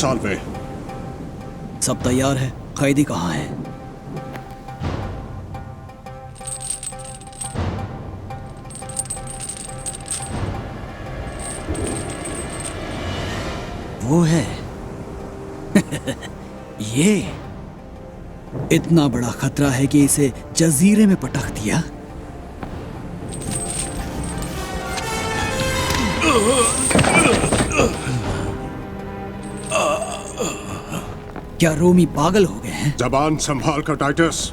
साल्वे। सब तैयार है। कैदी कहाँ है? वो है। ये इतना बड़ा खतरा है कि इसे जजीरे में पटक दिया। क्या रोमी पागल हो गए हैं? जबान संभाल कर टाइटस।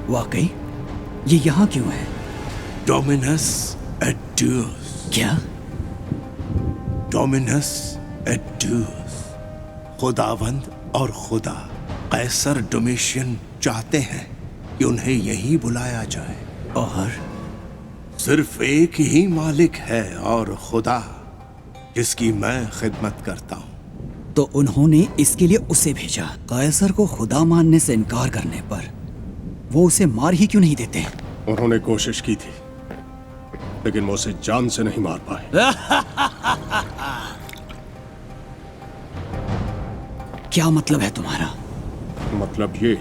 वाकई ये यहाँ क्यों है? डोमिनस एट्यूस। क्या? डोमिनस एट्यूस, खुदावंद और खुदा कैसर डोमिशियन चाहते हैं कि उन्हें यही बुलाया जाए। और सिर्फ एक ही मालिक है और खुदा जिसकी मैं खिदमत करता हूँ। तो उन्होंने इसके लिए उसे भेजा। कैसर को खुदा मानने से इनकार करने पर वो उसे मार ही क्यों नहीं देते? उन्होंने कोशिश की थी, लेकिन वो उसे जान से नहीं मार पाए। क्या मतलब है तुम्हारा? मतलब ये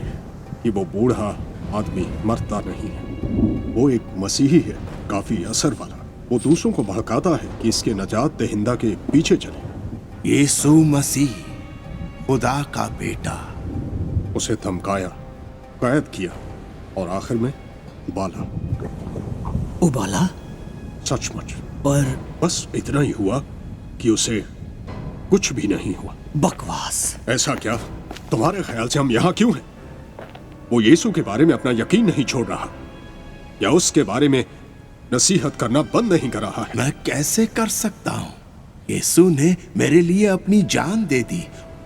कि वो बूढ़ा आदमी मरता नहीं है। वो एक मसीही है, काफी असर वाला। वो दूसरों को भड़काता है कि इसके नजात दहिंदा के पीछे चले। यीशु मसीह खुदा का बेटा। उसे धमकाया, कैद किया और आखिर में उबाला। उबाला? सचमुच। पर बस इतना ही हुआ कि उसे कुछ भी नहीं हुआ। बकवास। ऐसा क्या? तुम्हारे ख्याल से हम यहाँ क्यों हैं? वो यीशु के बारे में अपना यकीन नहीं छोड़ रहा, या उसके बारे में नसीहत करना बंद नहीं कर रहा है। मैं कैसे कर सकता हूँ? यीशु ने मेरे लिए अपनी जान दे दी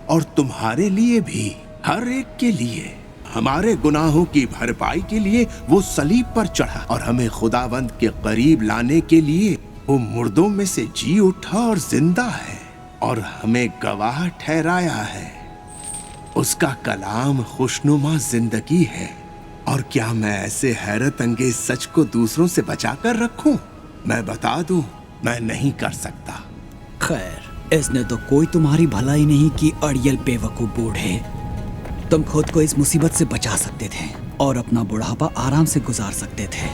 और तुम्हारे लिए भी, हर एक के लिए। हमारे गुनाहों की भरपाई के लिए वो सलीब पर चढ़ा और हमें खुदावंद के करीब लाने के लिए वो मुर्दों में से जी उठा और जिंदा है और हमें गवाह ठहराया है। उसका कलाम खुशनुमा जिंदगी है। और क्या मैं ऐसे हैरत अंगेज सच को दूसरों से बचा कर रखूं? मैं बता दूं, मैं नहीं कर सकता। खैर, इसने तो कोई तुम्हारी भलाई नहीं की। अड़ियल बेवकूफ बूढ़े, तुम खुद को इस मुसीबत से बचा सकते थे और अपना बुढ़ापा आराम से गुजार सकते थे,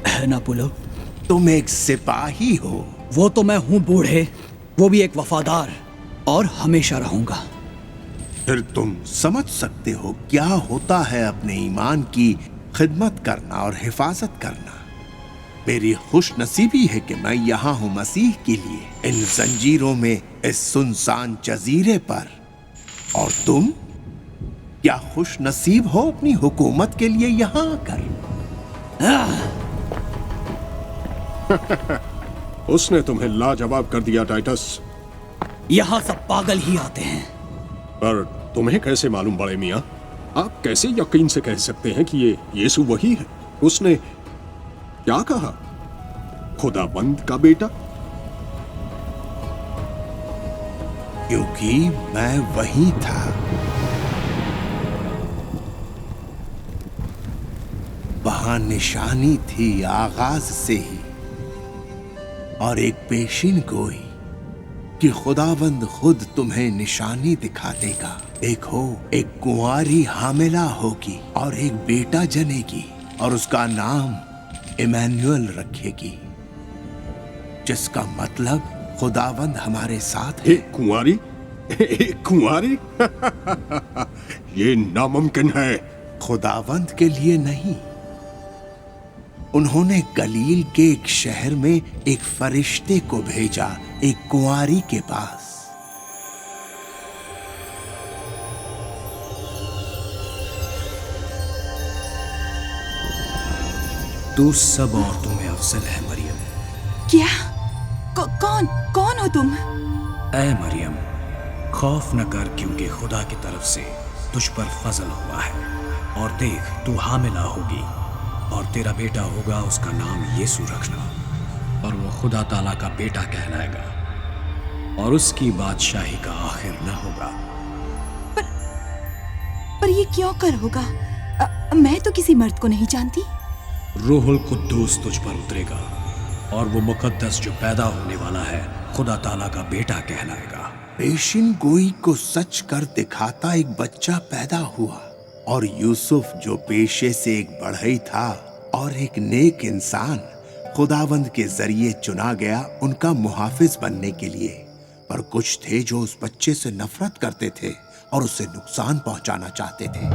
है ना पुलो? तुम एक सिपाही हो। वो तो मैं हूँ बूढ़े, वो भी एक वफादार, और हमेशा रहूंगा। फिर तुम समझ सकते हो क्या होता है अपने ईमान की खिदमत करना और हिफाजत करना। मेरी खुशनसीबी है कि मैं यहाँ हूँ मसीह के लिए, इन जंजीरों में, इस सुनसान जजीरे पर। और तुम क्या खुश नसीब हो अपनी हुकूमत के लिए यहाँ आकर? उसने तुम्हें लाजवाब कर दिया टाइटस। यहाँ सब पागल ही आते हैं। पर तुम्हें कैसे मालूम बड़े मियाँ? आप कैसे यकीन से कह सकते हैं कि ये यीशु वही है? उसने क्या कहा? खुदाबंद का बेटा? क्योंकि मैं वही था। वहां निशानी थी आगाज से ही, और एक पेशिन गोई कि खुदावंद खुद तुम्हें निशानी दिखा देगा। देखो, एक कुंवारी हामिला होगी और एक बेटा जनेगी और उसका नाम इमैनुअल रखेगी, जिसका मतलब खुदावंद हमारे साथ है। एक कुंवारी? एक कुंवारी? ये नामुमकिन है। खुदावंद के लिए नहीं। उन्होंने गलील के एक शहर में एक फरिश्ते को भेजा, एक कुंवारी के पास। तू सब औरतों में अफजल है मरियम। क्या? कौन हो तुम? ऐ मरियम, खौफ न कर, क्योंकि खुदा की तरफ से तुझ पर फजल हुआ है। और देख, तू हामिला होगी और तेरा बेटा होगा, उसका नाम यीशु रखना, और वो खुदा ताला का बेटा कहलाएगा और उसकी बादशाही का आखिर न होगा। पर ये क्यों कर होगा? मैं तो किसी मर्द को नहीं जानती। रूहुल कुद्दूस तुझ पर उतरेगा और वो मुकद्दस जो पैदा होने वाला है खुदा ताला का बेटा कहलाएगा। पेशिन गोई को सच कर दिखाता एक बच्चा पैदा हुआ, और यूसुफ जो पेशे से एक बढ़ई था और एक नेक इंसान खुदावंद के जरिए चुना गया उनका मुहाफिज बनने के लिए। पर कुछ थे जो उस बच्चे से नफरत करते थे और उसे नुकसान पहुंचाना चाहते थे।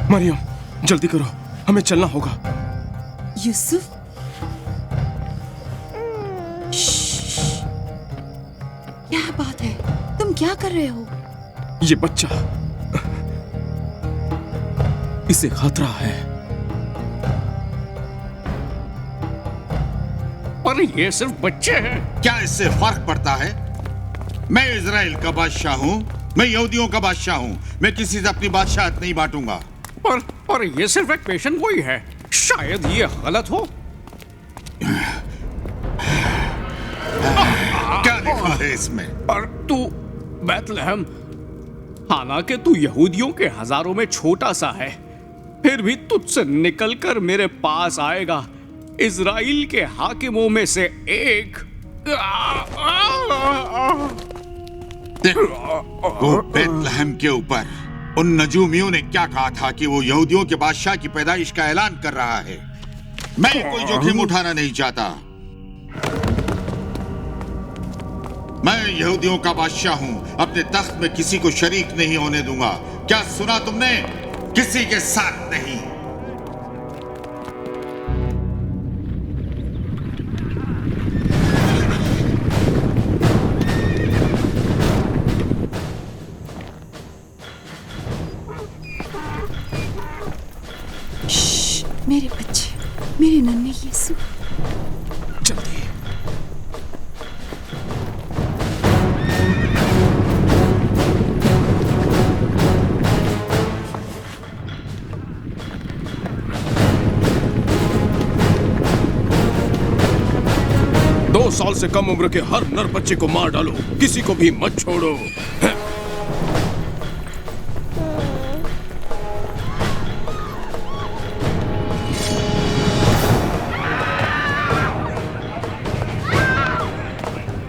मरियम, जल्दी करो, हमें चलना होगा। यूसुफ, श्श्श। क्या बात है? तुम क्या कर रहे हो? ये बच्चा, इसे खतरा है। पर ये सिर्फ बच्चे हैं। क्या इससे फर्क पड़ता है? मैं इजराइल का बादशाह हूँ, मैं यहूदियों का बादशाह हूँ। मैं किसी से अपनी बादशाहत नहीं बांटूंगा। पर ये सिर्फ एक पेशेंट गोई है, शायद ये गलत हो। क्या लिखा है इसमें? पर तू बैतलहम, हालांकि तू यहूदियों के हजारों में छोटा सा है, फिर भी तुझसे निकलकर मेरे पास आएगा इजराइल के हाकिमों में से एक। वो बैतलहम के ऊपर उन नजूमियों ने क्या कहा था कि वो यहूदियों के बादशाह की पैदाइश का ऐलान कर रहा है। मैं कोई जोखिम उठाना नहीं चाहता। मैं यहूदियों का बादशाह हूं, अपने तख्त में किसी को शरीक नहीं होने दूंगा। क्या सुना तुमने? किसी के साथ नहीं। मेरे बच्चे, मेरे नन्हे यीशु। जल्दी। दो साल से कम उम्र के हर नर बच्चे को मार डालो, किसी को भी मत छोड़ो।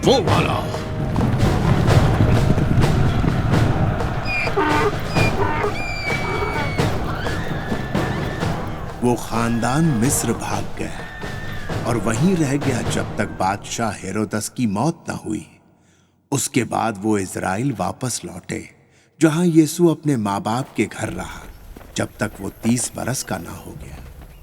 वो वाला। वो खानदान मिस्र भाग गया और वहीं रह गया जब तक बादशाह हेरोदस की मौत न हुई। उसके बाद वो इजराइल वापस लौटे, जहां यीशु अपने माँ बाप के घर रहा जब तक वो 30 बरस का ना हो गया।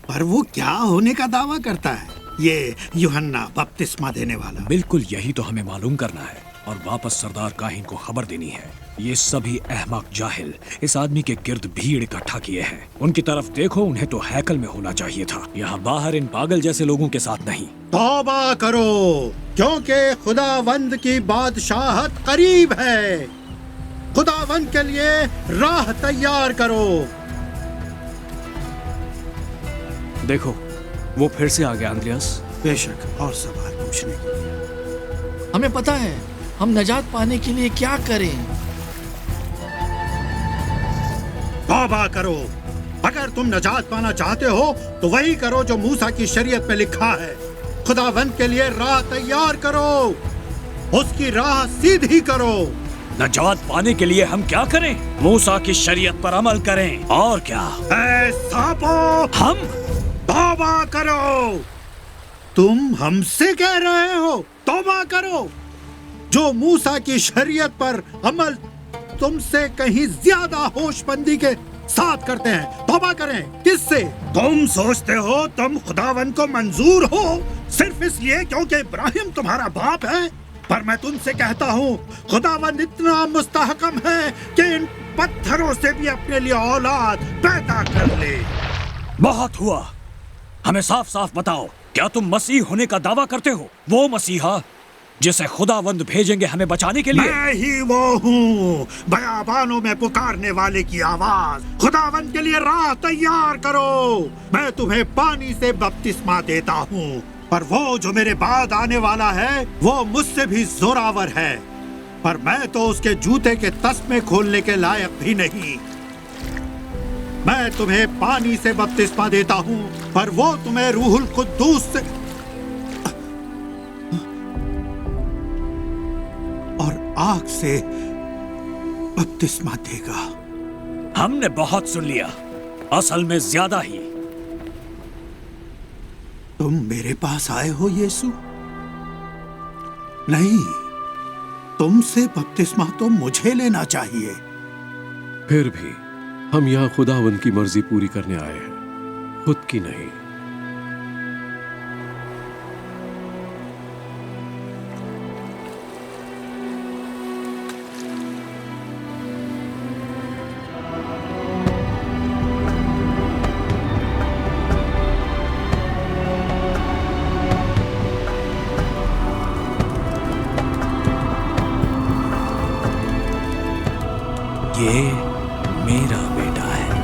पर वो क्या होने का दावा करता है? ये यूहन्ना बपतिस्मा देने वाला। बिल्कुल यही तो हमें मालूम करना है और वापस सरदार काहिन को खबर देनी है। ये सभी अहमक जाहिल इस आदमी के गिर्द भीड़ इकट्ठा किए हैं। उनकी तरफ देखो, उन्हें तो हैकल में होना चाहिए था, यहाँ बाहर इन पागल जैसे लोगों के साथ नहीं। तौबा करो, क्योंकि खुदावंद की बादशाहत करीब है। खुदावंद के लिए राह तैयार करो। देखो, वो फिर से आ गया अंद्रियास। बेशक, और सवाल पूछने के लिए। हमें पता है हम नजात पाने के लिए क्या करें। तौबा करो। अगर तुम नजात पाना चाहते हो तो वही करो जो मूसा की शरीयत में लिखा है। खुदावंद के लिए राह तैयार करो, उसकी राह सीधी करो। नजात पाने के लिए हम क्या करें? मूसा की शरीयत पर अमल करें, और क्या? ऐ सांपो, हम तौबा करो। तुम हमसे कह रहे हो तौबा करो? जो मूसा की शरीयत पर अमल तुमसे कहीं ज्यादा होशबंदी के साथ करते हैं, तौबा करें। किससे? तुम सोचते हो तुम खुदावंद को मंजूर हो सिर्फ इसलिए क्योंकि इब्राहिम तुम्हारा बाप है। पर मैं तुमसे कहता हूँ, खुदावंद इतना मुस्तहकम है कि इन पत्थरों से भी अपने लिए औलाद पैदा कर ले। बहुत हुआ, हमें साफ साफ बताओ, क्या तुम मसीह होने का दावा करते हो? वो मसीहा जिसे खुदावंद भेजेंगे हमें बचाने के लिए? मैं ही वो हूँ, बयाबानों में पुकारने वाले की आवाज। खुदावंद के लिए राह तैयार करो। मैं तुम्हें पानी से बपतिस्मा देता हूँ, पर वो जो मेरे बाद आने वाला है वो मुझसे भी जोरावर है, पर मैं तो उसके जूते के तस्मे खोलने के लायक भी नहीं। मैं तुम्हें पानी से बपतिस्मा देता हूँ, पर वो तुम्हें रूहुल कुद्दूस से और आग से बपतिस्मा देगा। हमने बहुत सुन लिया, असल में ज्यादा ही। तुम मेरे पास आए हो यीशु? नहीं, तुमसे बपतिस्मा तो मुझे लेना चाहिए। फिर भी हम यहाँ खुदावन की मर्जी पूरी करने आए हैं, खुद की नहीं। ये मेरा बेटा है।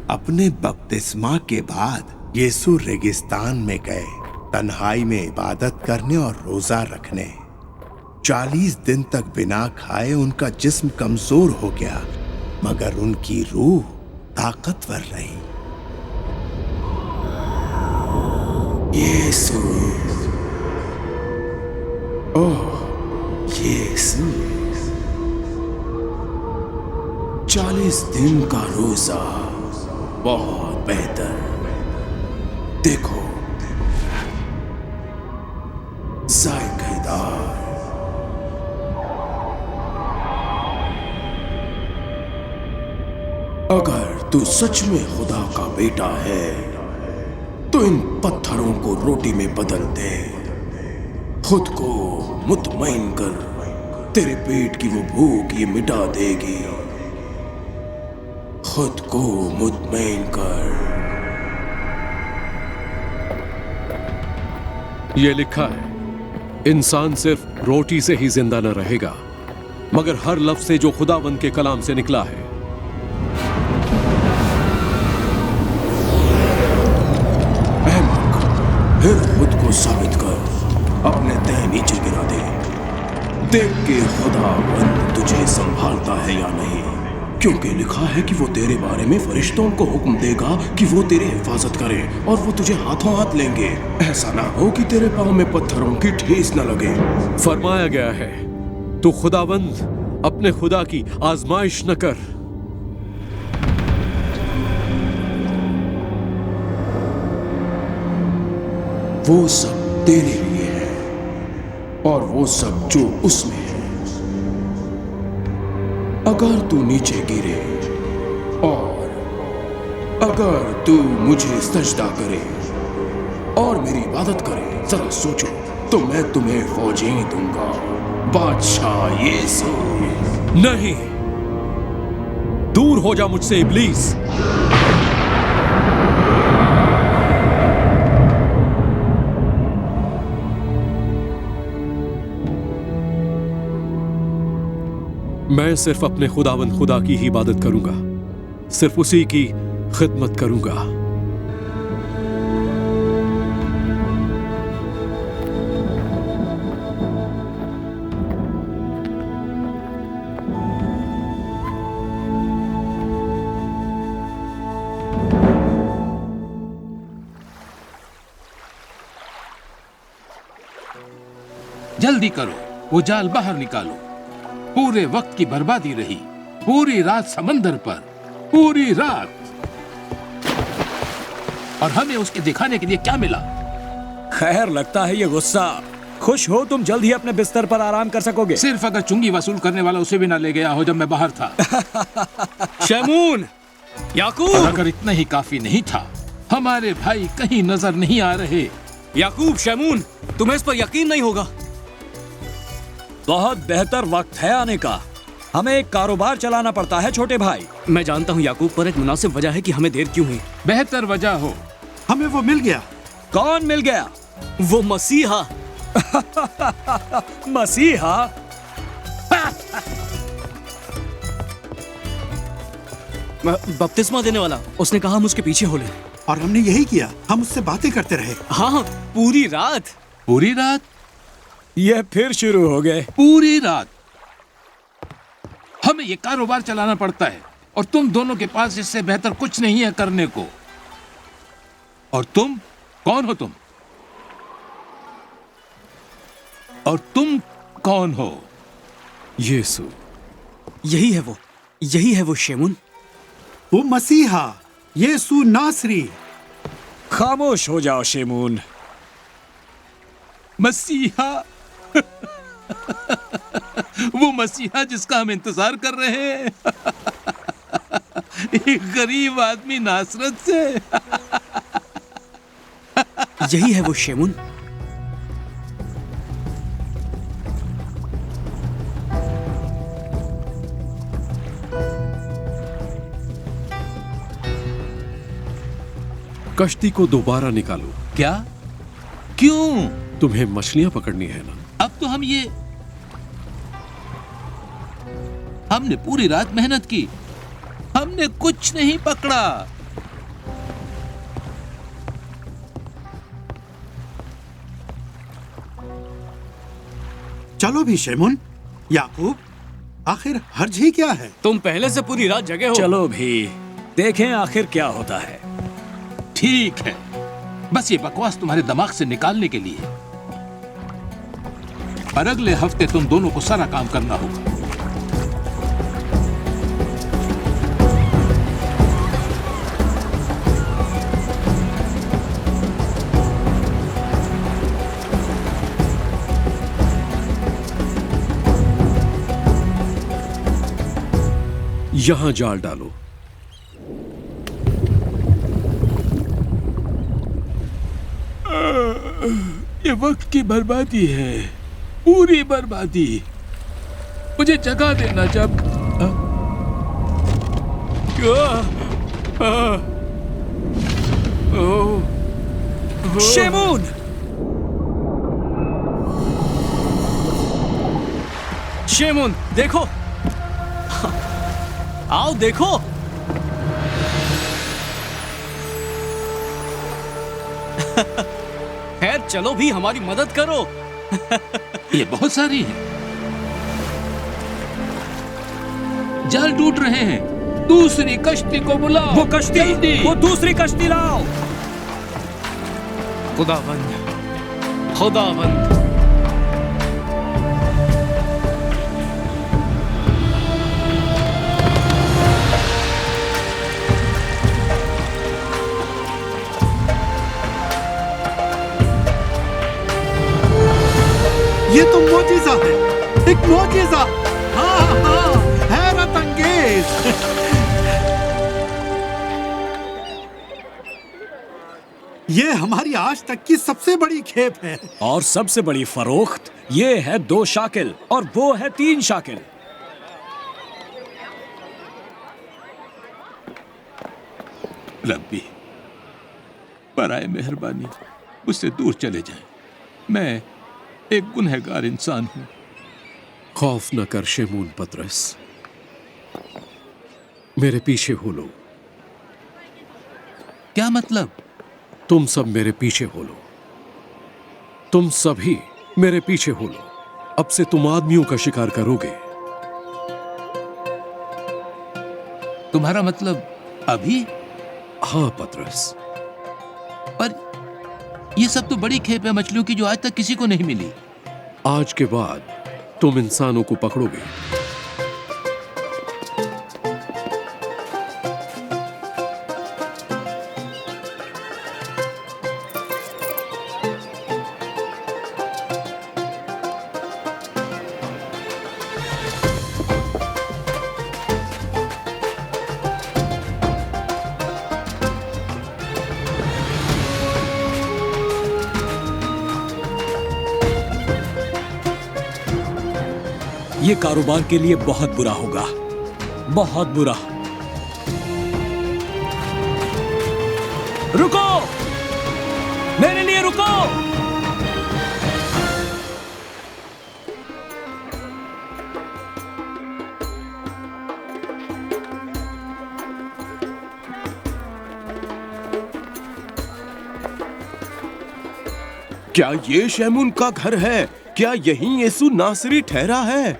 अपने बपतिस्मा के बाद यीशु रेगिस्तान में गए, तन्हाई में इबादत करने और रोजा रखने। 40 दिन तक बिना खाए उनका जिस्म कमजोर हो गया, मगर उनकी रूह ताकतवर रही। यीशु, ओह यीशु, 40 दिन का रोजा बहुत बेहतर। देखो, जायकेदार। अगर तू सच में खुदा का बेटा है तो इन पत्थरों को रोटी में बदल दे। खुद को मुतमईन कर, तेरे पेट की वो भूख ये मिटा देगी। खुद को मुतमईन कर। ये लिखा है, इंसान सिर्फ रोटी से ही जिंदा न रहेगा, मगर हर लफ्ज से जो खुदावंद के कलाम से निकला है। फिर खुद को साबित कर, अपने तह नीचे गिरा दे। देख के खुदावंद तुझे संभालता है या नहीं, क्योंकि लिखा है कि वो तेरे बारे में फरिश्तों को हुक्म देगा कि वो तेरी हिफाजत करे, और वो तुझे हाथों हाथ लेंगे। ऐसा ना हो कि तेरे पांव में पत्थरों की ठेस न लगे। फरमाया गया है, तू खुदावंद अपने खुदा की आजमाइश न कर। वो सब तेरे लिए है, और वो सब जो उसमें है। अगर तू नीचे गिरे और अगर तू मुझे सजदा करे और मेरी इबादत करे, जरा सोचो, तो मैं तुम्हें फौजें दूंगा। बादशाह यीशु। नहीं, दूर हो जा मुझसे इब्लीस। मैं सिर्फ अपने खुदावंद खुदा की ही इबादत करूंगा, सिर्फ उसी की खिदमत करूंगा। जल्दी करो, वो जाल बाहर निकालो। पूरे वक्त की बर्बादी रही, पूरी रात समंदर पर, पूरी रात। और हमें उसके दिखाने के लिए क्या मिला? खैर, लगता है ये गुस्सा। खुश हो तुम जल्द ही अपने बिस्तर पर आराम कर सकोगे। सिर्फ अगर चुंगी वसूल करने वाला उसे भी ना ले गया हो जब मैं बाहर था। शमून, याकूब। और अगर इतना ही काफी नहीं था, हमारे भाई कहीं नजर नहीं आ रहे। याकूब, शमून, तुम्हें इस पर यकीन नहीं होगा। बहुत बेहतर वक्त है आने का। हमें एक कारोबार चलाना पड़ता है छोटे भाई। मैं जानता हूँ याकूब, पर एक मुनासिब वजह है कि हमें देर क्यों हुई। बेहतर वजह हो। हमें वो मिल गया। कौन मिल गया? वो मसीहा। मसीहा? बपतिस्मा देने वाला, उसने कहा हम उसके पीछे हो ले। और हमने यही किया, हम उससे बातें करते रहे। हाँ, पूरी रात। पूरी रात? ये फिर शुरू हो गए। पूरी रात हमें ये कारोबार चलाना पड़ता है और तुम दोनों के पास इससे बेहतर कुछ नहीं है करने को। और तुम कौन हो? तुम और तुम कौन हो? यीशु। यही है वो शेमुन। वो मसीहा, यीशु नासरी। खामोश हो जाओ शेमून। मसीहा? वो मसीहा जिसका हम इंतजार कर रहे हैं। एक गरीब आदमी नासरत से। यही है वो शेमुन। कश्ती को दोबारा निकालो। क्या? क्यों? तुम्हें मछलियां पकड़नी है ना? अब तो हमने पूरी रात मेहनत की, हमने कुछ नहीं पकड़ा। चलो भी शेमुन। याकूब, आखिर हर्ज ही क्या है? तुम पहले से पूरी रात जगे हो। चलो भी देखें आखिर क्या होता है। ठीक है, बस ये बकवास तुम्हारे दिमाग से निकालने के लिए। पर अगले हफ्ते तुम दोनों को सारा काम करना होगा। यहां जाल डालो। ये वक्त की बर्बादी है, पूरी बर्बादी। मुझे जगा देना जब। शेमून! शेमुन, देखो, आओ देखो। खैर चलो भी, हमारी मदद करो। ये बहुत सारी है। जाल टूट रहे हैं। दूसरी कश्ती को बुलाओ। वो कश्ती, जल्दी। वो दूसरी कश्ती लाओ। खुदावंद, खुदावंद। ये तो मोजिज़ा है, एक मोजिज़ा। हाँ हाँ, हैरत अंगेज। ये हमारी आज तक की सबसे बड़ी खेप है। और सबसे बड़ी फरोख्त ये है 2 शाकिल और वो है 3 शाकिल। रब्बी, बराए मेहरबानी मुझसे दूर चले जाएं। मैं एक गुनहगार इंसान हूं। खौफ न कर शेमून पतरस, मेरे पीछे हो लो। क्या मतलब? तुम सब मेरे पीछे हो लो। तुम सभी मेरे पीछे हो लो। अब से तुम आदमियों का शिकार करोगे। तुम्हारा मतलब अभी? हाँ पतरस। पर ये सब तो बड़ी खेप है मछलियों की, जो आज तक किसी को नहीं मिली। आज के बाद तुम इंसानों को पकड़ोगे। ये कारोबार के लिए बहुत बुरा होगा, बहुत बुरा। रुको, मेरे लिए रुको। क्या ये शैमून का घर है? क्या यहीं यीशु नासरी ठहरा है?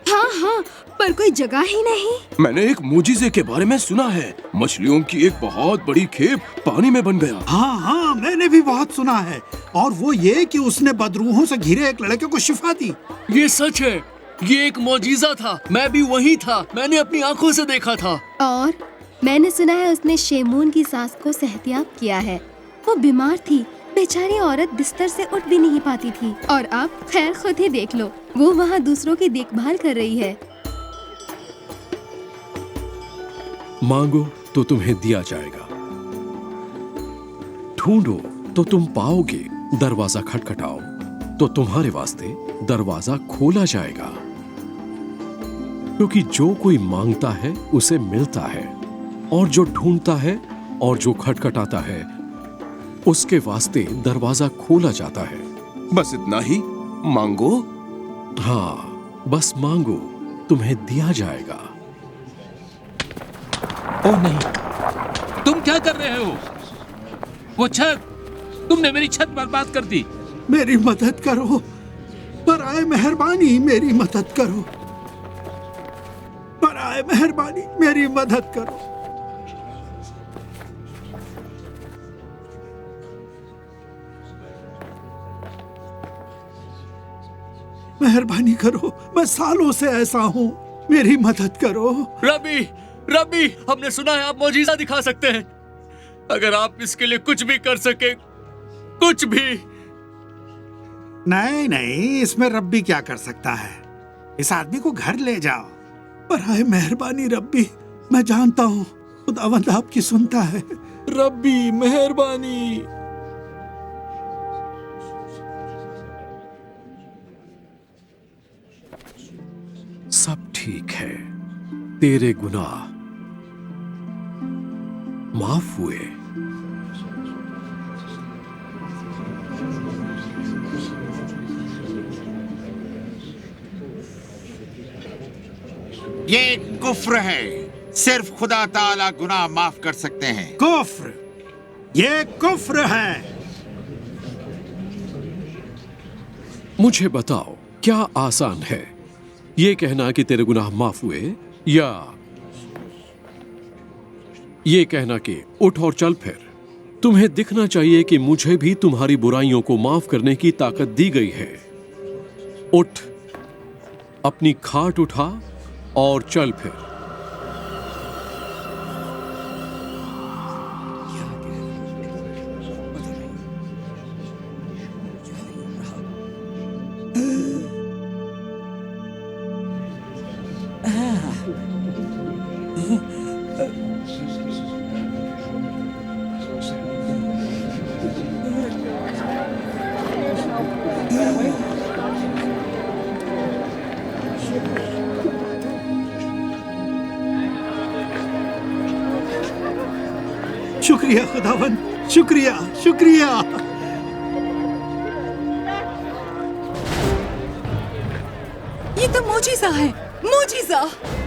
हाँ हाँ, पर कोई जगह ही नहीं। मैंने एक मोजिजे के बारे में सुना है। मछलियों की एक बहुत बड़ी खेप पानी में बन गया। हाँ हाँ, मैंने भी बहुत सुना है। और वो ये कि उसने बदरूहों से घिरे एक लड़के को शिफा दी। ये सच है, ये एक मौजीजा था। मैं भी वही था, मैंने अपनी आंखों से देखा था। और मैंने सुना है उसने शेमून की सास को सेहतियाब किया है। वो बीमार थी, बेचारी औरत बिस्तर से उठ भी नहीं पाती थी। और अब खैर खुद ही देख लो, वो वहाँ दूसरों की देखभाल कर रही है। मांगो तो तुम्हें दिया जाएगा, ढूंढो तो तुम पाओगे, दरवाजा खटखटाओ तो तुम्हारे वास्ते दरवाजा खोला जाएगा। क्योंकि जो कोई मांगता है उसे मिलता है, और जो ढूंढता है और जो खटखटाता है उसके वास्ते दरवाजा खोला जाता है। बस इतना ही? मांगो। हाँ, बस मांगो, तुम्हें दिया जाएगा। ओह नहीं, तुम क्या कर रहे हो? वो छत, तुमने मेरी छत बर्बाद कर दी। मेरी मदद करो, बराए मेहरबानी मेरी मदद करो, बराए मेहरबानी मेरी मदद करो। मेहरबानी करो, मैं सालों से ऐसा हूँ, मेरी मदद करो। रबी, रबी, हमने सुना है आप मौजीजा दिखा सकते हैं। अगर आप इसके लिए कुछ भी कर सके, कुछ भी। नहीं नहीं, इसमें रब्बी क्या कर सकता है? इस आदमी को घर ले जाओ। बराए मेहरबानी रब्बी, मैं जानता हूँ खुदावंद आपकी सुनता है। रब्बी मेहरबानी। सब ठीक है, तेरे गुनाह माफ हुए। ये कुफ्र है। सिर्फ खुदा ताला गुनाह माफ कर सकते हैं। कुफ्र, ये कुफ्र है। मुझे बताओ, क्या आसान है ये कहना कि तेरे गुनाह माफ हुए, या ये कहना कि उठ और चल फिर? तुम्हें दिखना चाहिए कि मुझे भी तुम्हारी बुराइयों को माफ करने की ताकत दी गई है। उठ, अपनी खाट उठा और चल फिर। शुक्रिया खुदावन, शुक्रिया शुक्रिया। ये तो मोजीजा है, मोजीजा।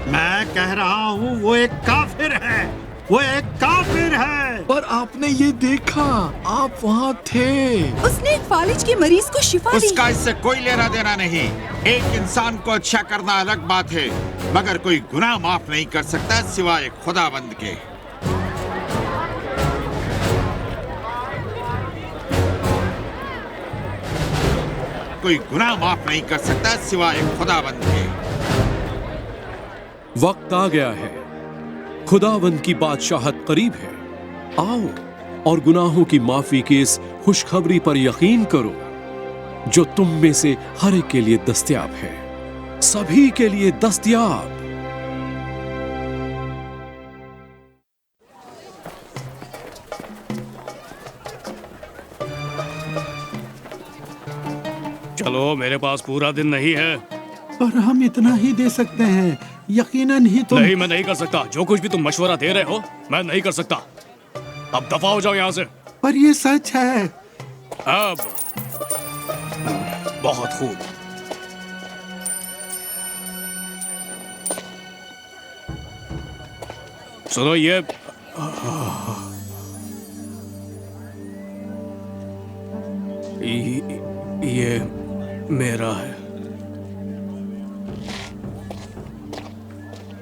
मैं कह रहा हूँ वो एक काफिर है, वो एक काफिर है। पर आपने ये देखा, आप वहाँ थे। उसने एक फालिज के मरीज को शिफा दी। उसका इससे कोई लेना देना नहीं। एक इंसान को अच्छा करना अलग बात है, मगर कोई गुनाह माफ नहीं कर सकता सिवाय खुदाबंद के। कोई गुनाह माफ नहीं कर सकता सिवाय खुदाबंद के। वक्त आ गया है, खुदावंद की बादशाहत करीब है। आओ और गुनाहों की माफी की इस खुशखबरी पर यकीन करो जो तुम में से हर एक के लिए दस्तयाब है, सभी के लिए दस्तयाब। चलो, मेरे पास पूरा दिन नहीं है। पर हम इतना ही दे सकते हैं, यकीनन ही तुम। नहीं, मैं नहीं कर सकता। जो कुछ भी तुम मशवरा दे रहे हो, मैं नहीं कर सकता। अब दफा हो जाओ यहाँ से। पर ये सच है। अब बहुत खूब। सुनो, ये मेरा है।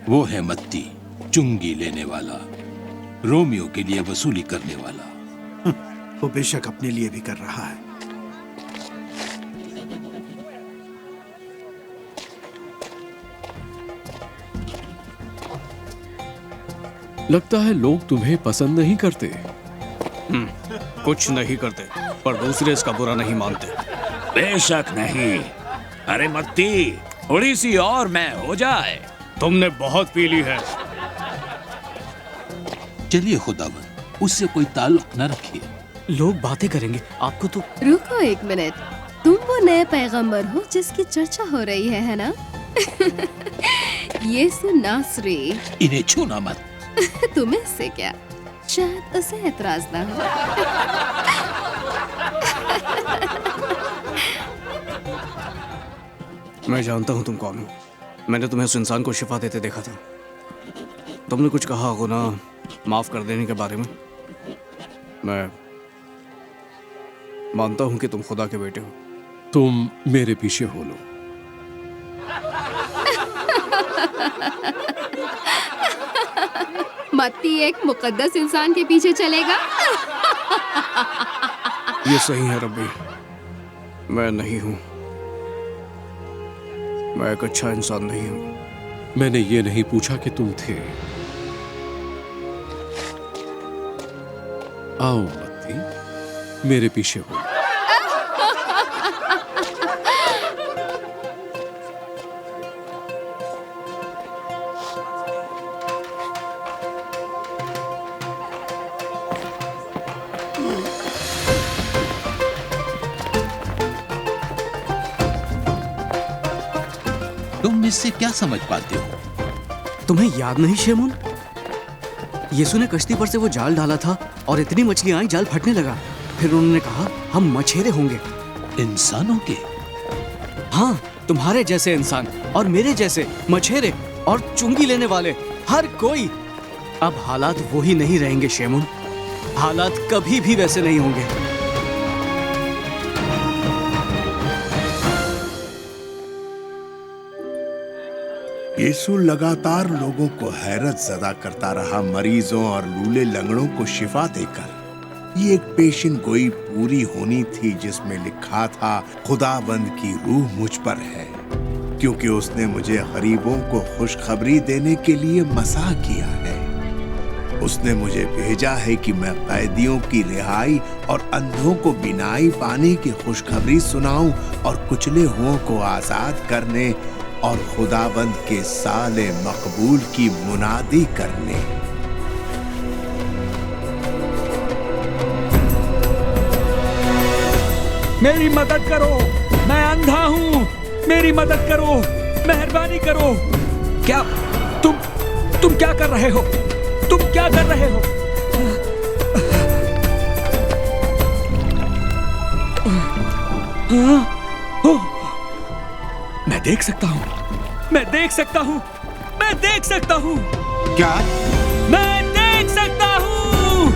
वो है मत्ती, चुंगी लेने वाला, रोमियो के लिए वसूली करने वाला। वो बेशक अपने लिए भी कर रहा है। लगता है लोग तुम्हें पसंद नहीं करते। कुछ नहीं करते, पर दूसरे इसका बुरा नहीं मानते। बेशक नहीं। अरे मत्ती, थोड़ी सी और मैं हो जाए। तुमने बहुत पी ली है। चलिए खुदावन, उससे कोई ताल्लुक न रखिए। लोग बातें करेंगे, आपको तो। रुको एक मिनट, तुम वो नए पैगंबर हो जिसकी चर्चा हो रही है ना? यीशु नासरी। इन्हें छूना मत। तुम्हें इससे क्या? शायद उसे एतराज ना हो। मैं जानता हूँ तुम कौन हो। मैंने तुम्हें उस इंसान को शिफा देते देखा था। तुमने कुछ कहा गुनाह माफ कर देने के बारे में। मैं मानता हूँ कि तुम खुदा के बेटे हो। तुम मेरे पीछे हो लो। मत्ती एक मुकद्दस इंसान के पीछे चलेगा? ये सही है रब्बी, मैं नहीं हूँ। मैं एक अच्छा इंसान नहीं हूँ। मैंने ये नहीं पूछा कि तुम थे। आओ मत्ती, मेरे पीछे हो। तुम इससे क्या समझ पाते हो? तुम्हें याद नहीं शेमून? यीशु ने कश्ती पर से वो जाल डाला था और इतनी मछलियां आई, जाल फटने लगा। फिर उन्होंने कहा हम मछेरे होंगे। इंसानों के? हाँ, तुम्हारे जैसे इंसान और मेरे जैसे मछेरे और चुंगी लेने वाले, हर कोई। अब हालात वो ही नहीं रहेंगे शेमून। हालात कभी भी वैसे नहीं होंगे। यीशु लगातार लोगों को हैरत ज़दा करता रहा, मरीजों और लूले लंगड़ों को शिफा देकर। ये एक पेशिन गोई पूरी होनी थी जिसमें लिखा था, खुदाबंद की रूह मुझ पर है, क्योंकि उसने मुझे गरीबों को खुशखबरी देने के लिए मसा किया है। उसने मुझे भेजा है कि मैं कैदियों की रिहाई और अंधों को बिनाई पाने की खुशखबरी सुनाऊं और कुचले हुओं को आजाद करने और खुदाबंद के साले मकबूल की मुनादी करने। मेरी मदद करो, मैं अंधा हूँ, मेरी मदद करो, मेहरबानी करो। क्या तुम क्या कर रहे हो? तुम क्या कर रहे हो? मैं देख सकता हूँ, मैं देख सकता हूँ, मैं देख सकता हूँ। क्या? मैं देख सकता हूँ।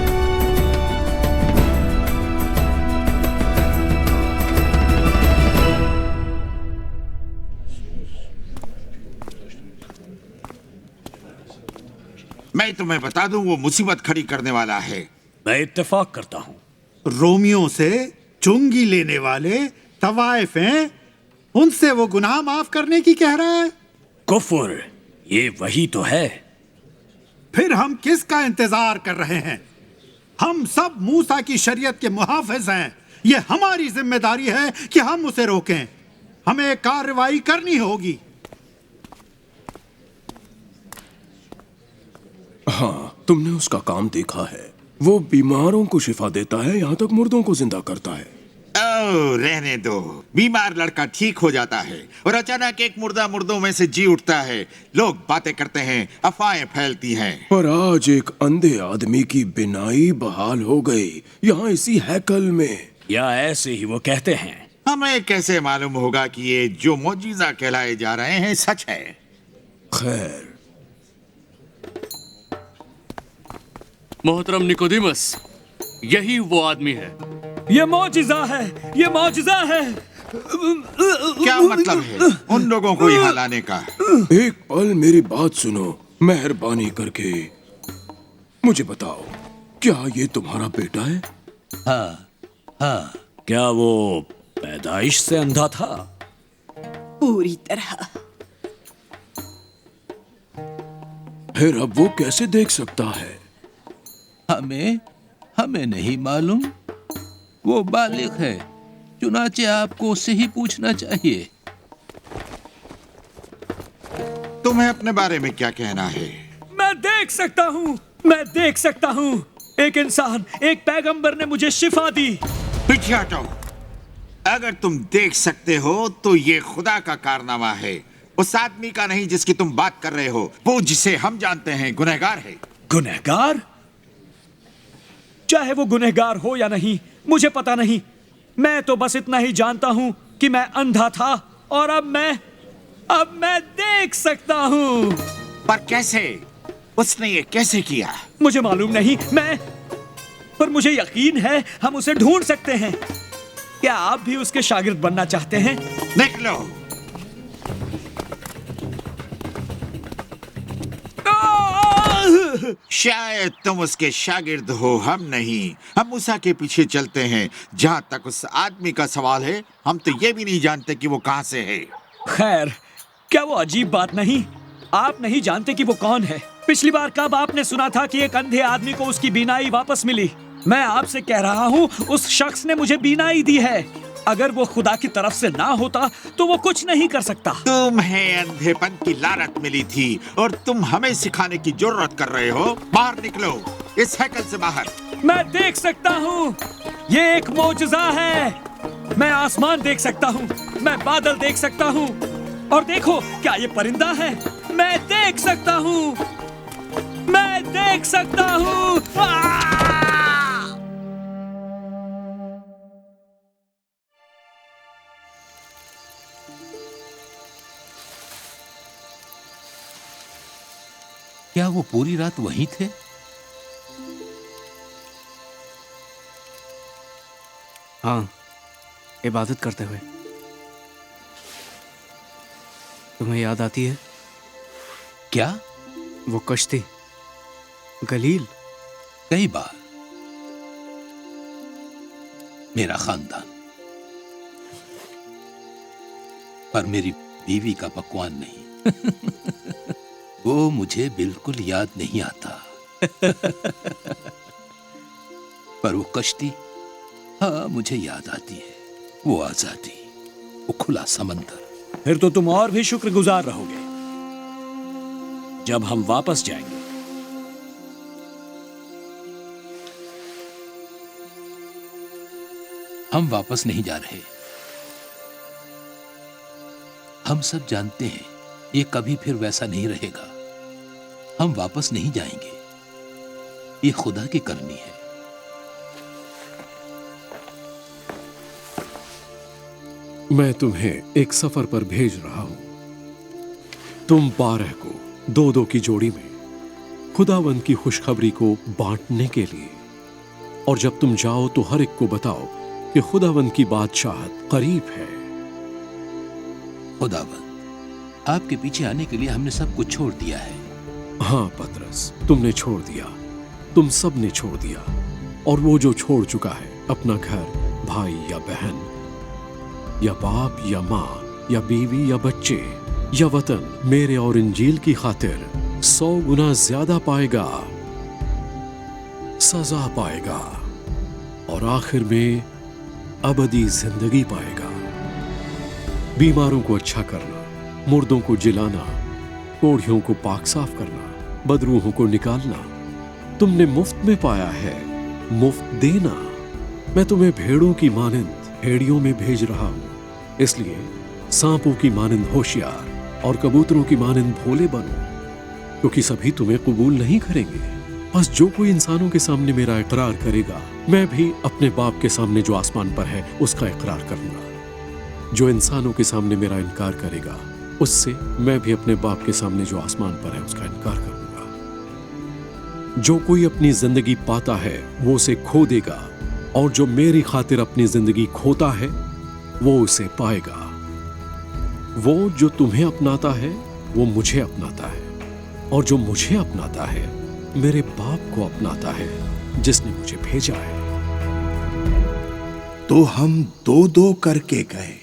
मैं तुम्हें बता दूं, वो मुसीबत खड़ी करने वाला है। मैं इत्तेफाक करता हूँ। रोमियो से चुंगी लेने वाले तवाइफ हैं, उनसे वो गुनाह माफ करने की कह रहा है। कुफर, ये वही तो है। फिर हम किसका इंतजार कर रहे हैं? हम सब मूसा की शरीयत के मुहाफिज हैं। ये हमारी जिम्मेदारी है कि हम उसे रोकें। हमें कार्रवाई करनी होगी। हाँ, तुमने उसका काम देखा है। वो बीमारों को शिफा देता है, यहाँ तक मुर्दों को जिंदा करता है। ओह, रहने दो। बीमार लड़का ठीक हो जाता है और अचानक एक मुर्दा मुर्दों में से जी उठता है। लोग बातें करते हैं, अफवाहें फैलती हैं। पर आज एक अंधे आदमी की बिनाई बहाल हो गई, यहाँ इसी हैकल में। या ऐसे ही वो कहते हैं। हमें कैसे मालूम होगा कि ये जो मौजीजा कहलाए जा रहे हैं सच है? खैर, मोहतरम निकोदिमस, यही वो आदमी है। ये मौजिज़ा है, ये मौजिज़ा है। क्या मतलब है उन लोगों को यहाँ लाने का? एक पल मेरी बात सुनो, मेहरबानी करके मुझे बताओ, क्या ये तुम्हारा बेटा है? हाँ हाँ। क्या वो पैदाइश से अंधा था? पूरी तरह। फिर अब वो कैसे देख सकता है? हमें नहीं मालूम। वो बालिग है, चुनाचे आपको उससे ही पूछना चाहिए। तुम्हें अपने बारे में क्या कहना है? मैं देख सकता हूँ, मैं देख सकता हूँ। एक इंसान, एक पैगंबर ने मुझे शिफा दी। पीछे हटो। अगर तुम देख सकते हो तो ये खुदा का कारनामा है, उस आदमी का नहीं जिसकी तुम बात कर रहे हो। वो जिसे हम जानते हैं गुनहगार है। गुनहगार? चाहे वो गुनहगार हो या नहीं, मुझे पता नहीं। मैं तो बस इतना ही जानता हूं कि मैं अंधा था और अब मैं देख सकता हूं। पर कैसे? उसने ये कैसे किया? मुझे मालूम नहीं, पर मुझे यकीन है हम उसे ढूंढ सकते हैं। क्या आप भी उसके शागिर्द बनना चाहते हैं? निकलो। शायद तुम उसके शागिर्द हो, हम नहीं। हम मूसा के पीछे चलते हैं। जहाँ तक उस आदमी का सवाल है, हम तो ये भी नहीं जानते कि वो कहाँ से है। खैर, क्या वो अजीब बात नहीं? आप नहीं जानते कि वो कौन है। पिछली बार कब आपने सुना था कि एक अंधे आदमी को उसकी बीनाई वापस मिली? मैं आपसे कह रहा हूँ, उस शख्स ने मुझे बीनाई दी है। अगर वो खुदा की तरफ से ना होता तो वो कुछ नहीं कर सकता। तुम्हें अंधेपन की लानत मिली थी और तुम हमें सिखाने की जरूरत कर रहे हो। बाहर निकलो, इस हैकल से बाहर। मैं देख सकता हूँ, ये एक मौजज़ा है। मैं आसमान देख सकता हूँ, मैं बादल देख सकता हूँ, और देखो, क्या ये परिंदा है? मैं देख सकता हूँ, मैं देख सकता हूँ। क्या वो पूरी रात वहीं थे? हाँ, इबादत करते हुए। तुम्हें याद आती है? क्या? वो कश्ती, गलील। कई बार। मेरा खानदान, पर मेरी बीवी का पकवान नहीं। वो मुझे बिल्कुल याद नहीं आता। पर वो कश्ती, हाँ, मुझे याद आती है। वो आजादी, वो खुला समंदर। फिर तो तुम और भी शुक्रगुजार रहोगे जब हम वापस जाएंगे। हम वापस नहीं जा रहे। हम सब जानते हैं ये कभी फिर वैसा नहीं रहेगा। हम वापस नहीं जाएंगे। ये खुदा की करनी है। मैं तुम्हें एक सफर पर भेज रहा हूं। तुम 12 को 2-2 की जोड़ी में खुदावंद की खुशखबरी को बांटने के लिए, और जब तुम जाओ तो हर एक को बताओ कि खुदावंद की बादशाहत करीब है। खुदावंद, आपके पीछे आने के लिए हमने सब कुछ छोड़ दिया है। हाँ पतरस, तुमने छोड़ दिया, तुम सब ने छोड़ दिया। और वो जो छोड़ चुका है अपना घर, भाई या बहन, या बाप या माँ, या बीवी या बच्चे, या वतन, मेरे और इंजील की खातिर 100 गुना ज्यादा पाएगा, सजा पाएगा, और आखिर में अबदी जिंदगी पाएगा। बीमारों को अच्छा करना, मुर्दों को जिलाना, कोढ़ियों को पाक साफ करना, बदरूहों को निकालना तुमने मुफ्त में पाया है, मुफ्त देना। मैं तुम्हें भेड़ों की मानिंद भेड़ियों में भेज रहा हूं। इसलिए सांपों की मानिंद होशियार और कबूतरों की मानिंद भोले बनो, क्योंकि सभी तुम्हें कबूल नहीं करेंगे। बस जो कोई इंसानों के सामने मेरा इकरार करेगा, मैं भी अपने बाप के सामने जो आसमान पर है उसका इकरार करूंगा। जो इंसानों के सामने मेरा इनकार करेगा, उससे मैं भी अपने बाप के सामने जो आसमान पर है उसका इनकार करूंगा। जो कोई अपनी जिंदगी पाता है वो उसे खो देगा, और जो मेरी खातिर अपनी जिंदगी खोता है वो उसे पाएगा। वो जो तुम्हें अपनाता है वो मुझे अपनाता है, और जो मुझे अपनाता है मेरे बाप को अपनाता है जिसने मुझे भेजा है। तो हम दो दो करके गए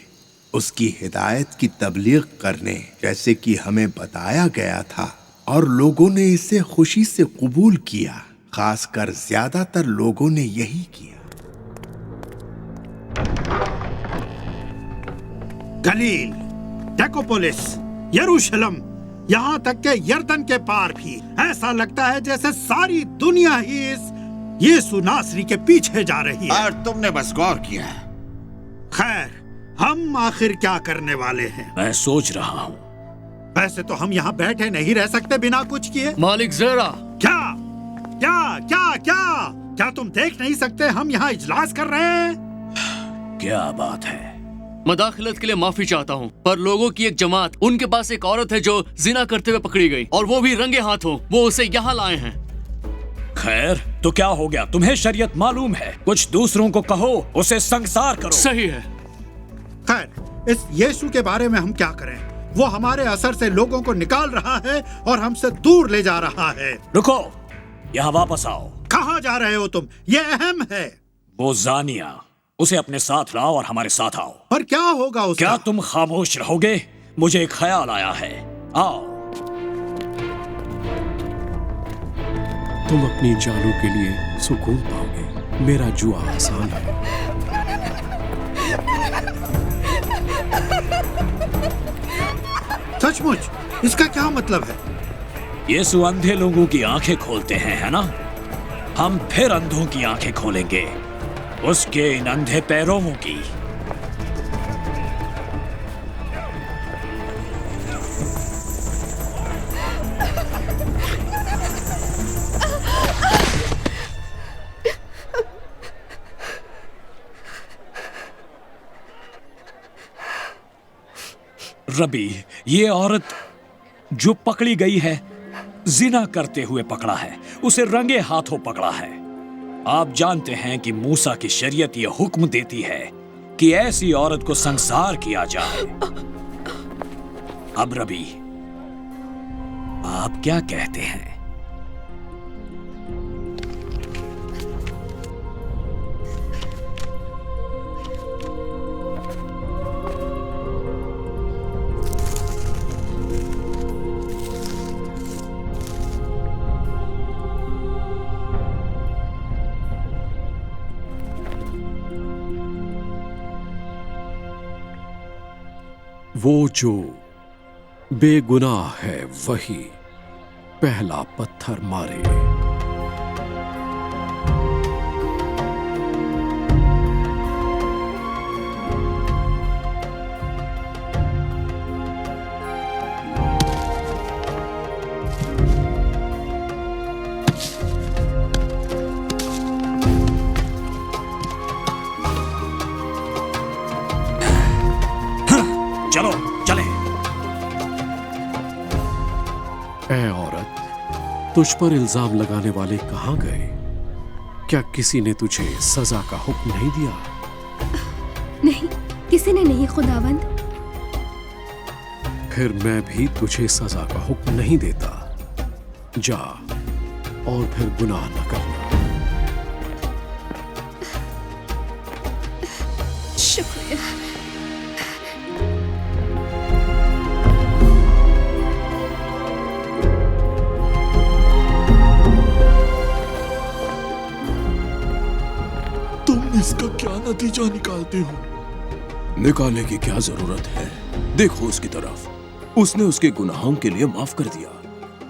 उसकी हिदायत की तबलीग करने, जैसे कि हमें बताया गया था, और लोगों ने इसे खुशी से कबूल किया। खासकर ज्यादातर लोगों ने यही किया। गलील, डेकोपोलिस, यरूशलेम, यहाँ तक के यर्दन के पार भी ऐसा लगता है जैसे सारी दुनिया ही इस यीशु नासरी के पीछे जा रही है। और तुमने बस गौर किया। खैर, हम आखिर क्या करने वाले हैं? मैं सोच रहा हूँ। वैसे तो हम यहाँ बैठे नहीं रह सकते बिना कुछ किए। मालिक ज़रा। क्या क्या क्या क्या क्या तुम देख नहीं सकते हम यहाँ इजलास कर रहे हैं? क्या बात है? मदाखिलत के लिए माफी चाहता हूँ, पर लोगों की एक जमात, उनके पास एक औरत है जो जिना करते हुए पकड़ी गई, और वो भी रंगे हाथों। वो उसे यहाँ लाए हैं। खैर, तो क्या हो गया? तुम्हें शरीयत मालूम है। कुछ दूसरों को कहो उसे संसार करो। सही है। खैर, इस यीशु के बारे में हम क्या करें? वो हमारे असर से लोगों को निकाल रहा है और हमसे दूर ले जा रहा है। रुको, यहाँ वापस आओ। कहाँ जा रहे हो तुम? ये अहम है। वो जानिया, उसे अपने साथ लाओ और हमारे साथ आओ। पर क्या होगा उसका? क्या तुम खामोश रहोगे? मुझे एक ख्याल आया है। आओ। तुम अपनी जानों के लिए सुकून पाओगे। मेरा जुआ आसान है। सचमुच? इसका क्या मतलब है? यीशु अंधे लोगों की आंखें खोलते हैं, है ना? हम फिर अंधों की आंखें खोलेंगे, उसके इन अंधे पैरों की। रबी, ये औरत जो पकड़ी गई है, जिना करते हुए पकड़ा है, उसे रंगे हाथों पकड़ा है। आप जानते हैं कि मूसा की शरीयत यह हुक्म देती है कि ऐसी औरत को संसार किया जाए। अब रबी, आप क्या कहते हैं? वो जो बेगुनाह है वही पहला पत्थर मारे। चलो चले। ऐ औरत, तुझ पर इल्जाम लगाने वाले कहाँ गए? क्या किसी ने तुझे सजा का हुक्म नहीं दिया? नहीं, किसी ने नहीं खुदावंद। फिर मैं भी तुझे सजा का हुक्म नहीं देता। जा और फिर गुनाह न करना। शुक्रिया। इसका क्या नतीजा निकालते हो? निकालने की क्या जरूरत है? देखो उसकी तरफ। उसने उसके गुनाहों के लिए माफ कर दिया।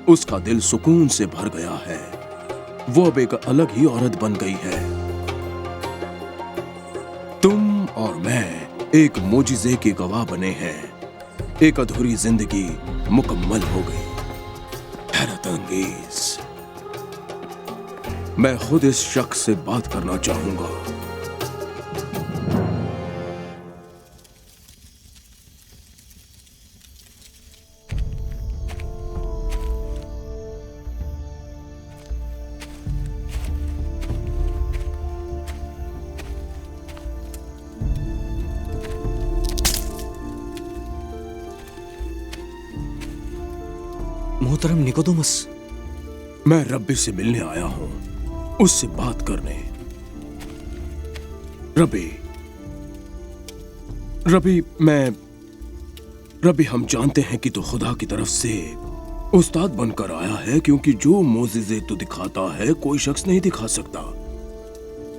उसका दिल सुकून से भर गया है। वो अब एक अलग ही औरत बन गई है। तुम और मैं एक मोजिजे की गवाह बने हैं। एक अधूरी जिंदगी मुकम्मल हो गई। हैरत अंगेज। मैं खुद इस शख्स से बात करना चाहूंगा। मोहतरम निकोदेमुस, मैं रब्बी से मिलने आया हूं, उससे बात करने। रबी, हम जानते हैं कि तू खुदा की तरफ से उस्ताद बनकर आया है, क्योंकि जो मोजिज़े तू दिखाता है कोई शख्स नहीं दिखा सकता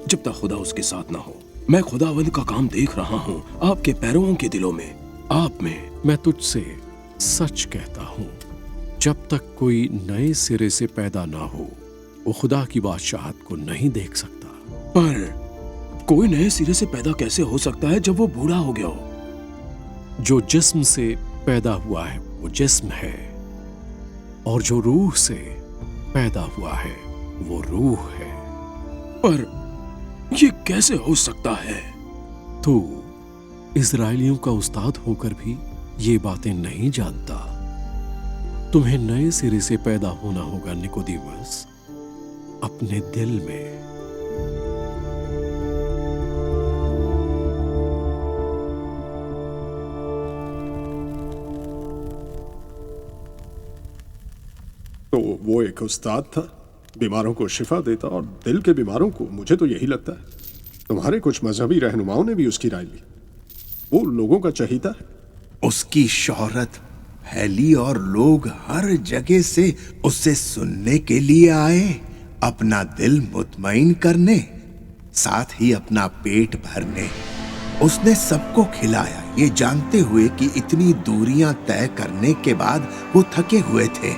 जब तक खुदा उसके साथ ना हो। मैं खुदावंद का काम देख रहा हूं आपके पैरों के दिलों में, आप में। मैं तुझसे सच कहता हूं, जब तक कोई नए सिरे से पैदा ना हो वो खुदा की बादशाहत को नहीं देख सकता। पर कोई नए सिरे से पैदा कैसे हो सकता है जब वो बूढ़ा हो गया हो? जो जिस्म से पैदा हुआ है वो जिस्म है, और जो रूह से पैदा हुआ है वो रूह है। पर ये कैसे हो सकता है? तू इजराइलियों का उस्ताद होकर भी ये बातें नहीं जानता। तुम्हें नए सिरे से पैदा होना होगा निकोदेमुस, अपने दिल में। तो वो एक उस्ताद था, बीमारों को शिफा देता, और दिल के बीमारों को। मुझे तो यही लगता है तुम्हारे कुछ मजहबी रहनुमाओं ने भी उसकी राय ली। वो लोगों का चहीता है। उसकी शोहरत फैली और लोग हर जगह से उससे सुनने के लिए आए, अपना दिल मुतमईन करने, साथ ही अपना पेट भरने। उसने सबको खिलाया, ये जानते हुए कि इतनी दूरियां तय करने के बाद वो थके हुए थे।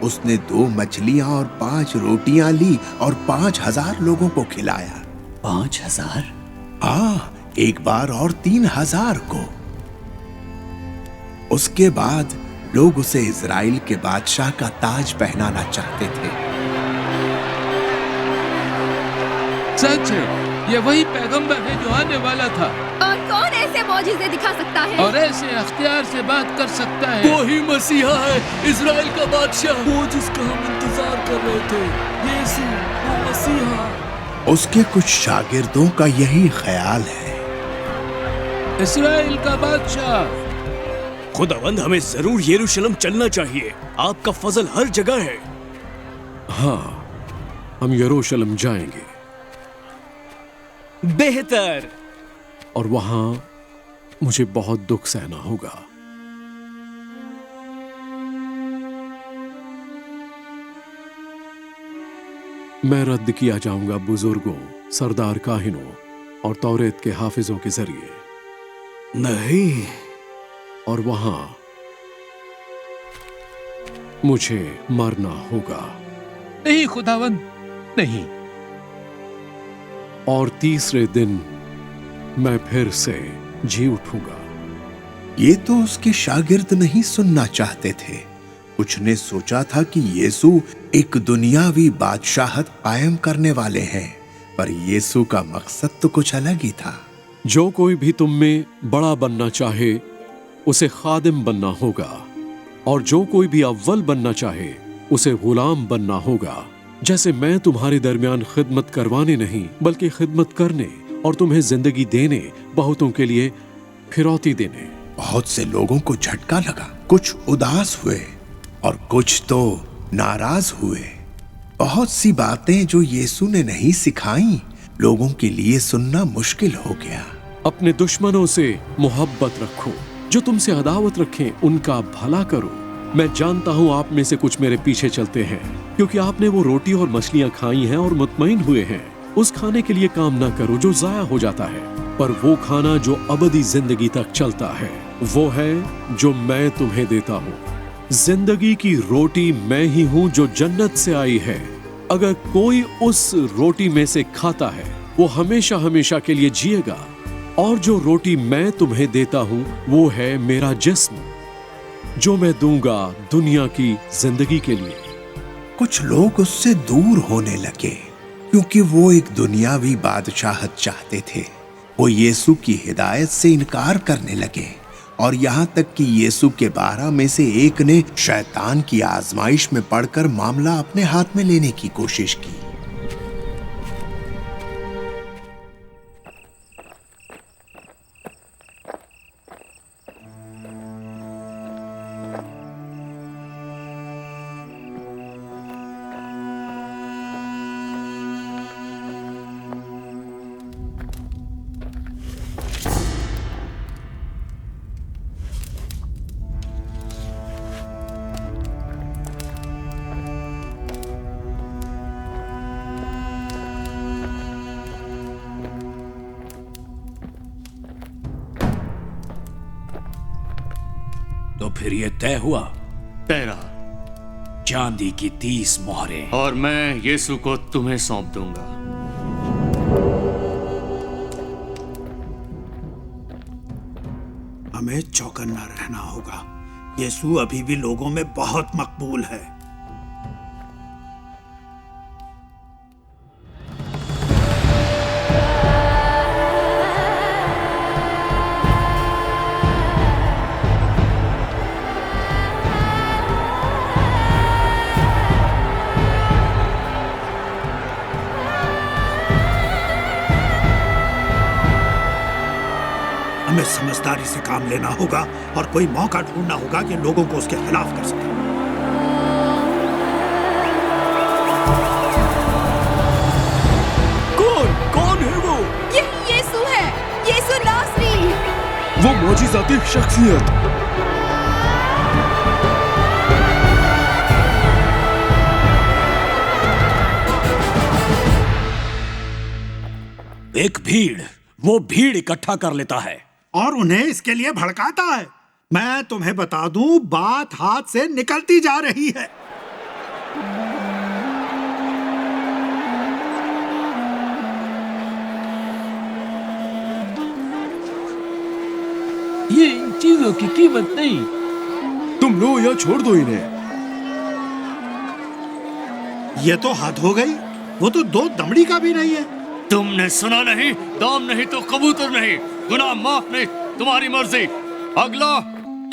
उसने 2 मछलियां और 5 रोटियां ली और 5000 लोगों को खिलाया। 5000? हाँ, एक बार और 3000 को। उसके बाद लोग उसे इजराइल के बादशाह का ताज पहनाना चाहते थे। सच है, ये वही पैगंबर है जो आने वाला था। और कौन ऐसे मौजिज़े दिखा सकता है और ऐसे अख्तियार से बात कर सकता है? वो ही मसीहा है, इजराइल का बादशाह, वो जिसका हम इंतजार कर रहे थे, यीशु, वो मसीहा। उसके कुछ शागिर्दों का यही ख्याल है। इजराइल का बादशाह। खुदावंद, हमें जरूर यरूशलेम चलना चाहिए, आपका फजल हर जगह है। हाँ, हम यरूशलेम जाएंगे। बेहतर। और वहां मुझे बहुत दुख सहना होगा। मैं रद्द किया जाऊंगा बुजुर्गों, सरदार काहिनों और तौरेत के हाफिजों के जरिए। नहीं। और वहां मुझे मरना होगा। नहीं खुदावंद, नहीं। और तीसरे दिन मैं फिर से जी उठूंगा। ये तो उसके शागिर्द नहीं सुनना चाहते थे। कुछ ने सोचा था कि यीशु एक दुनियावी बादशाहत कायम करने वाले हैं, पर यीशु का मकसद तो कुछ अलग ही था। जो कोई भी तुम में बड़ा बनना चाहे उसे खादिम बनना होगा, और जो कोई भी अव्वल बनना चाहे उसे गुलाम बनना होगा। जैसे मैं तुम्हारे दरमियान खिदमत करवाने नहीं बल्कि खिदमत करने और तुम्हें जिंदगी देने, बहुतों के लिए फिरौती देने। बहुत से लोगों को झटका लगा, कुछ उदास हुए और कुछ तो नाराज हुए। बहुत सी बातें जो यीशु ने नहीं सिखाई, लोगों के लिए सुनना मुश्किल हो गया। अपने दुश्मनों से मोहब्बत रखो, जो तुमसे अदावत रखें उनका भला करो। मैं जानता हूं आप में से कुछ मेरे पीछे चलते हैं, क्योंकि आपने वो रोटी और मछलियां खाई हैं और मुतमईन हुए हैं। उस खाने के लिए काम ना करो जो जाया हो जाता है, पर वो खाना जो अबदी जिंदगी तक चलता है, वो है जो मैं तुम्हें देता हूँ। जिंदगी की रोटी मैं ही हूँ जो जन्नत से आई है। अगर कोई उस रोटी में से खाता है वो हमेशा हमेशा के लिए जिएगा, और जो रोटी मैं तुम्हें देता हूँ वो है मेरा जिस्म, जो मैं दूंगा दुनिया की जिंदगी के लिए। कुछ लोग उससे दूर होने लगे क्योंकि वो एक दुनियावी बादशाहत चाहते थे। वो यीशु की हिदायत से इनकार करने लगे, और यहाँ तक कि यीशु के 12 में से एक ने शैतान की आजमाइश में पड़कर मामला अपने हाथ में लेने की कोशिश की। तो फिर ये तय हुआ। तेरा चांदी की 30 मोहरें। और मैं यीशु को तुम्हें सौंप दूंगा। हमें चौकन्ना रहना होगा। यीशु अभी भी लोगों में बहुत मकबूल है। हमें समझदारी से काम लेना होगा और कोई मौका ढूंढना होगा कि लोगों को उसके खिलाफ कर सके। कौन है वो? ये यीशु है, यीशु नासरी। वो मौजिज़ाती शख्सियत। एक भीड़, वो भीड़ इकट्ठा कर लेता है और उन्हें इसके लिए भड़काता है। मैं तुम्हें बता दूं, बात हाथ से निकलती जा रही है। ये इन चीजों की कीमत नहीं। तुम लो या छोड़ दो इन्हें। ये तो हद हो गई। वो तो 2 दमड़ी का भी नहीं है। तुमने सुना नहीं? दाम नहीं तो कबूतर नहीं, गुनाह माफ नहीं, तुम्हारी मर्जी। अगला।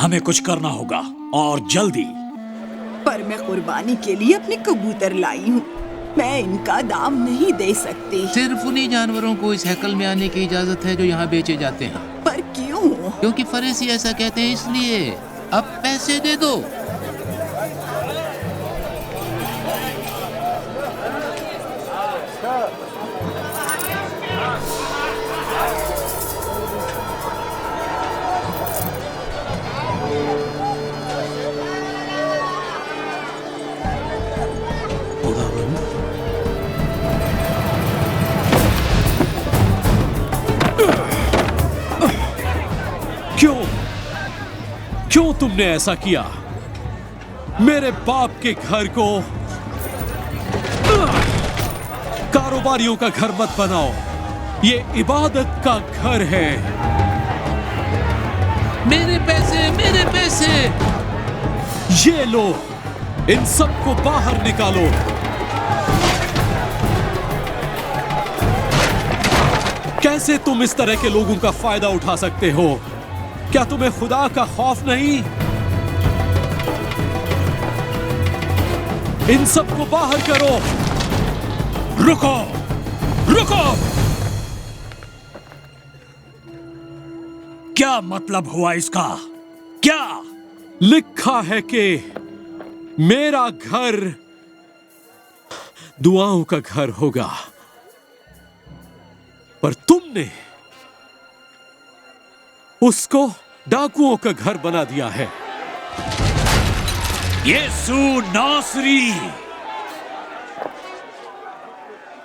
हमें कुछ करना होगा और जल्दी। पर मैं कुर्बानी के लिए अपने कबूतर लाई हूँ। मैं इनका दाम नहीं दे सकती। सिर्फ उन्हीं जानवरों को इस हैकल में आने की इजाजत है जो यहाँ बेचे जाते हैं। पर क्यों? क्योंकि फरीसी ऐसा कहते हैं, इसलिए। अब पैसे दे दो। क्यों तुमने ऐसा किया? मेरे बाप के घर को कारोबारियों का घर मत बनाओ। ये इबादत का घर है। मेरे पैसे, मेरे पैसे। ये लो, इन सबको बाहर निकालो। कैसे तुम इस तरह के लोगों का फायदा उठा सकते हो? क्या तुम्हें खुदा का खौफ नहीं? इन सबको बाहर करो। रुको, रुको। क्या मतलब हुआ इसका? क्या लिखा है कि मेरा घर दुआओं का घर होगा, पर तुमने उसको डाकुओं का घर बना दिया है। यीशु नासरी,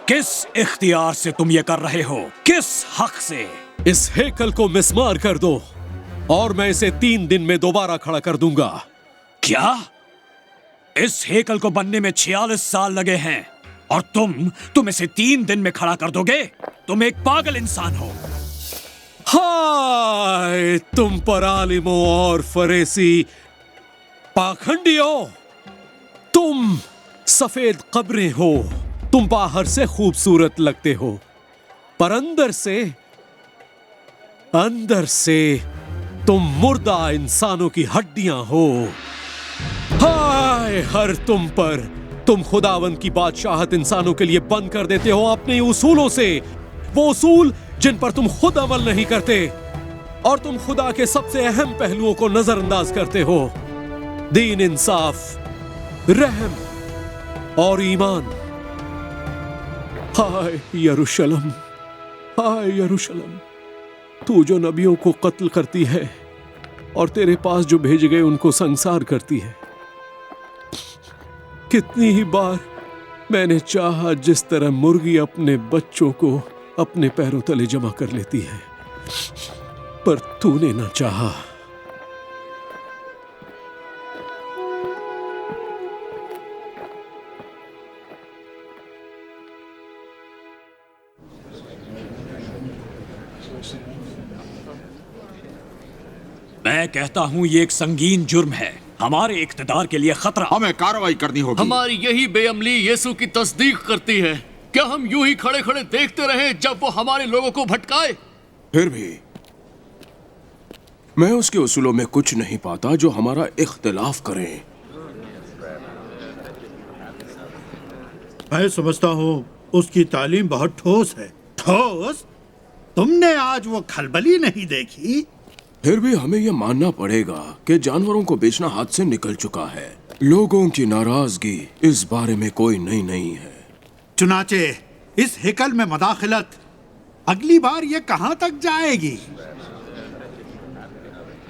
किस इख्तियार से तुम ये कर रहे हो? किस हक से? इस हेकल को मिस्मार कर दो और मैं इसे 3 दिन में दोबारा खड़ा कर दूंगा। क्या? इस हेकल को बनने में 46 साल लगे हैं और तुम इसे 3 दिन में खड़ा कर दोगे? तुम एक पागल इंसान हो। हाय तुम पर आलिमों और फरेसी पाखंडियों, तुम सफेद कब्रें हो। तुम बाहर से खूबसूरत लगते हो, पर अंदर से तुम मुर्दा इंसानों की हड्डियां हो। हाय हर तुम पर। तुम खुदावन की बादशाहत इंसानों के लिए बंद कर देते हो अपने उसूलों से, वो उसूल जिन पर तुम खुद अमल नहीं करते, और तुम खुदा के सबसे अहम पहलुओं को नजरअंदाज करते हो। दीन, इंसाफ, रहम और ईमान। हाय यरूशलेम, हाय यरूशलेम, तू जो नबियों को कत्ल करती है और तेरे पास जो भेजे गए उनको संसार करती है। कितनी ही बार मैंने चाहा जिस तरह मुर्गी अपने बच्चों को अपने पैरों तले जमा कर लेती है, पर तूने ना चाहा। मैं कहता हूँ ये एक संगीन जुर्म है, हमारे इक्तदार के लिए खतरा। हमें कार्रवाई करनी होगी। हमारी यही बेअमली यीशु की तस्दीक करती है। क्या हम यूं ही खड़े खड़े देखते रहे जब वो हमारे लोगों को भटकाए? फिर भी मैं उसके उसूलों में कुछ नहीं पाता जो हमारा इख्तिलाफ करें। मैं समझता हूँ उसकी तालीम बहुत ठोस है। ठोस? तुमने आज वो खलबली नहीं देखी? फिर भी हमें यह मानना पड़ेगा कि जानवरों को बेचना हाथ से निकल चुका है। लोगों की नाराजगी इस बारे में कोई नई नहीं है। चुनाचे इस हेकल में मदाखिलत अगली बार ये कहां तक जाएगी?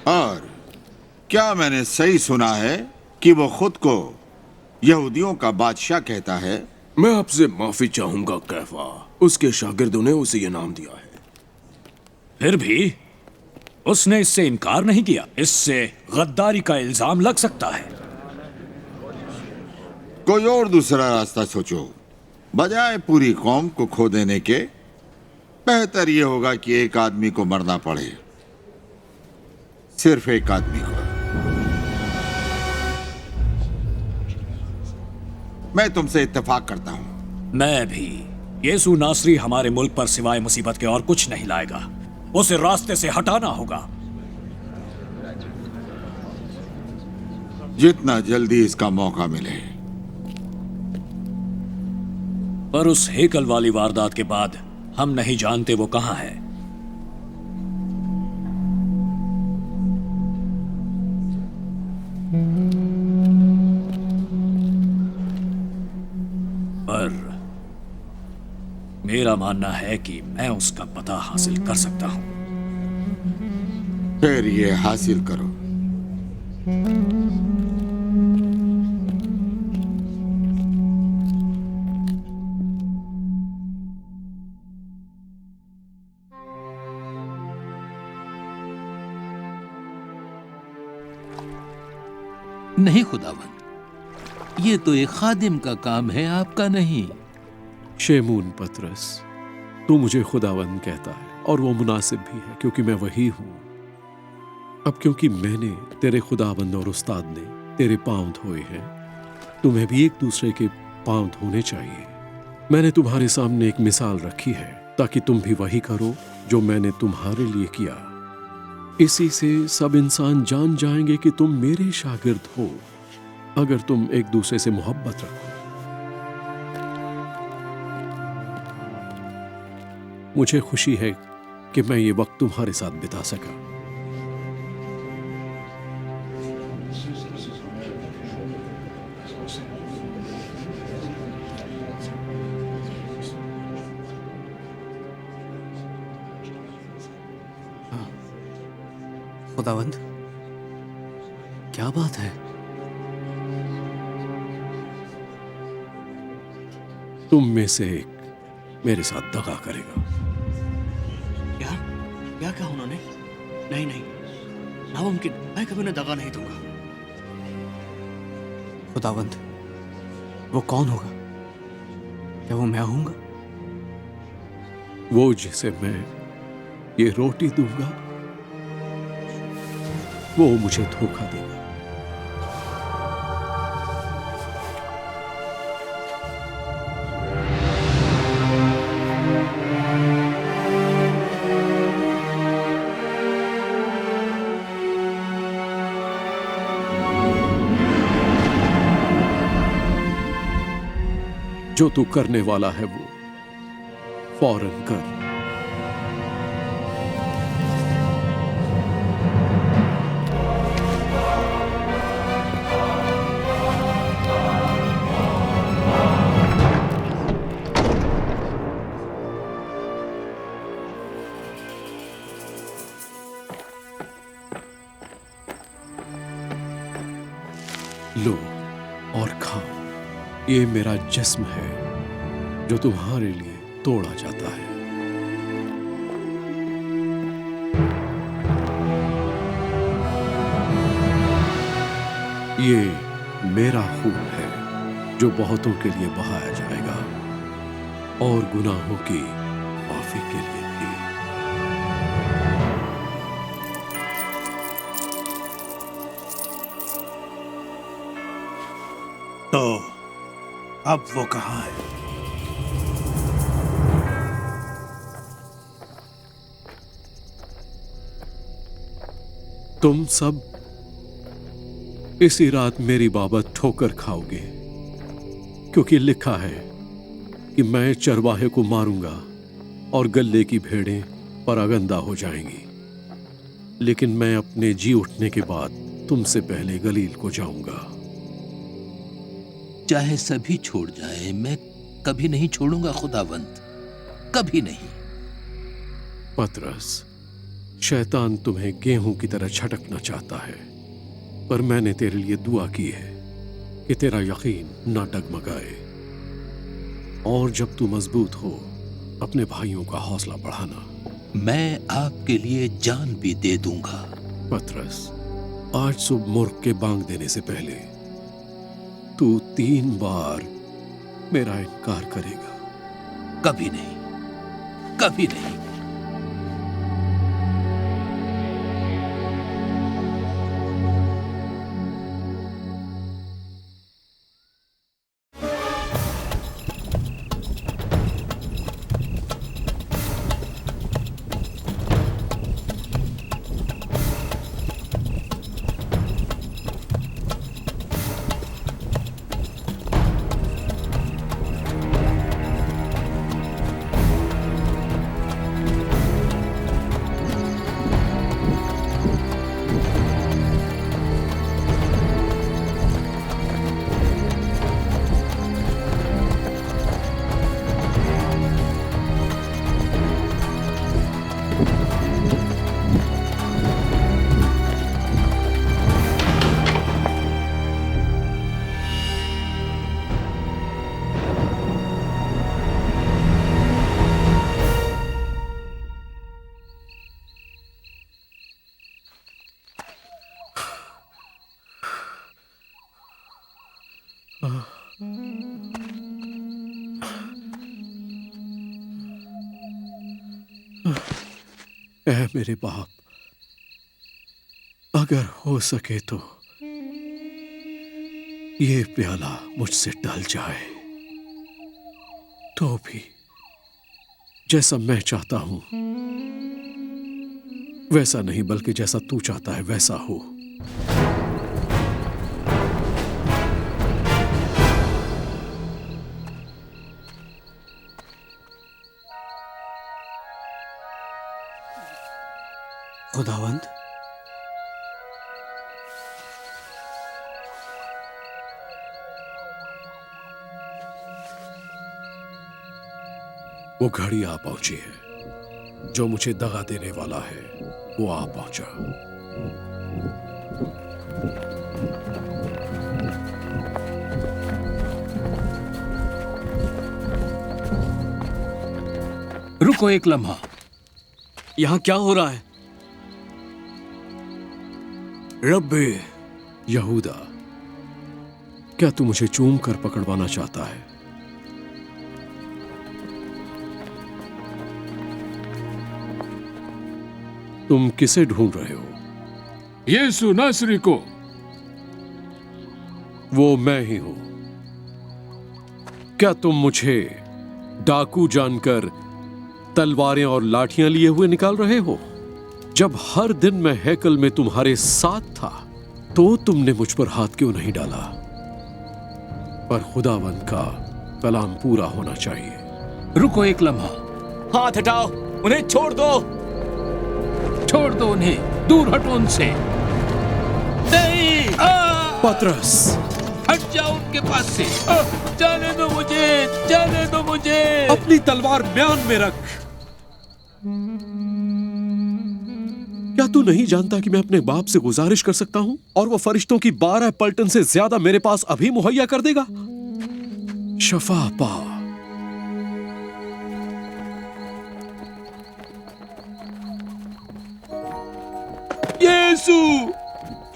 और क्या मैंने सही सुना है कि वो खुद को यहूदियों का बादशाह कहता है? मैं आपसे माफी चाहूंगा कैफा, उसके शागिर्दों ने उसे ये नाम दिया है। फिर भी उसने इससे इनकार नहीं किया। इससे गद्दारी का इल्जाम लग सकता है। कोई और दूसरा रास्ता सोचो। बजाय पूरी कौम को खो देने के बेहतर यह होगा कि एक आदमी को मरना पड़े, सिर्फ एक आदमी को। मैं तुमसे इत्तेफाक करता हूं। मैं भी। यीशु नासरी हमारे मुल्क पर सिवाय मुसीबत के और कुछ नहीं लाएगा। उसे रास्ते से हटाना होगा। जितना जल्दी इसका मौका मिले। पर उस हेकल वाली वारदात के बाद हम नहीं जानते वो कहां है। पर मेरा मानना है कि मैं उसका पता हासिल कर सकता हूं। फिर ये हासिल करो। नहीं खुदावन, ये तो एक खादिम का काम है, आपका नहीं। शेमून पतरस, तू मुझे खुदावन कहता है और वो मुनासिब भी है क्योंकि मैं वही हूं। अब क्योंकि मैंने तेरे खुदाबंद और उस्ताद ने तेरे पांव धोए हैं, तुम्हें भी एक दूसरे के पांव धोने चाहिए। मैंने तुम्हारे सामने एक मिसाल रखी है ताकि तुम भी वही करो जो मैंने तुम्हारे लिए किया। इसी से सब इंसान जान जाएंगे कि तुम मेरे शागिर्द हो, अगर तुम एक दूसरे से मोहब्बत रखो। मुझे खुशी है कि मैं ये वक्त तुम्हारे साथ बिता सका। खुदावंद, क्या बात है? तुम में से एक मेरे साथ दगा करेगा। क्या कहा उन्होंने? नहीं नहीं, नामुमकिन। मैं कभी उन्हें दगा नहीं दूंगा। खुदावंद, वो कौन होगा? क्या वो मैं होऊंगा? वो जिसे मैं ये रोटी दूंगा, वो मुझे धोखा देगा। जो तू करने वाला है वो फौरन कर। लो और खाओ, ये मेरा जिस्म है जो तुम्हारे लिए तोड़ा जाता है। ये मेरा खून है जो बहुतों के लिए बहाया जाएगा और गुनाहों की माफी के लिए भी। अब वो कहाँ है? तुम सब इसी रात मेरी बाबत ठोकर खाओगे, क्योंकि लिखा है कि मैं चरवाहे को मारूंगा और गल्ले की भेड़ें परागंदा हो जाएंगी। लेकिन मैं अपने जी उठने के बाद तुमसे पहले गलील को जाऊंगा। चाहे सभी छोड़ जाए, मैं कभी नहीं छोड़ूंगा खुदावंत, कभी नहीं। पतरस, शैतान तुम्हें गेहूं की तरह छटकना चाहता है, पर मैंने तेरे लिए दुआ की है कि तेरा यकीन ना डगमगाए, और जब तू मजबूत हो अपने भाइयों का हौसला बढ़ाना। मैं आपके लिए जान भी दे दूंगा। पतरस, आज सुबह मुर्ग के बांग देने से पहले तू 3 बार मेरा इनकार करेगा। कभी नहीं, कभी नहीं। ऐ मेरे बाप, अगर हो सके तो ये प्याला मुझसे टल जाए, तो भी जैसा मैं चाहता हूं वैसा नहीं, बल्कि जैसा तू चाहता है वैसा हो। खुदावंद, वो घड़ी आ पहुंची है, जो मुझे दगा देने वाला है वो आ पहुंचा। रुको एक लम्हा। यहां क्या हो रहा है? रब्बे यहूदा, क्या तू मुझे चूम कर पकड़वाना चाहता है? तुम किसे ढूंढ रहे हो? यीशु नासरी को। वो मैं ही हूं। क्या तुम मुझे डाकू जानकर तलवारें और लाठियां लिए हुए निकाल रहे हो? जब हर दिन मैं हैकल में तुम्हारे साथ था तो तुमने मुझ पर हाथ क्यों नहीं डाला? पर खुदावंद का कलाम पूरा होना चाहिए। रुको एक लम्हा। हाथ हटाओ, उन्हें छोड़ दो। छोड़ दो उन्हें, दूर हटो उनसे। नहीं। पतरस, हट जाओ उनके पास से। जाने दो मुझे, जाने दो मुझे। अपनी तलवार म्यान में रख। क्या तू नहीं जानता कि मैं अपने बाप से गुजारिश कर सकता हूं और वो फरिश्तों की 12 पलटन से ज्यादा मेरे पास अभी मुहैया कर देगा? शफा पा। यीशु,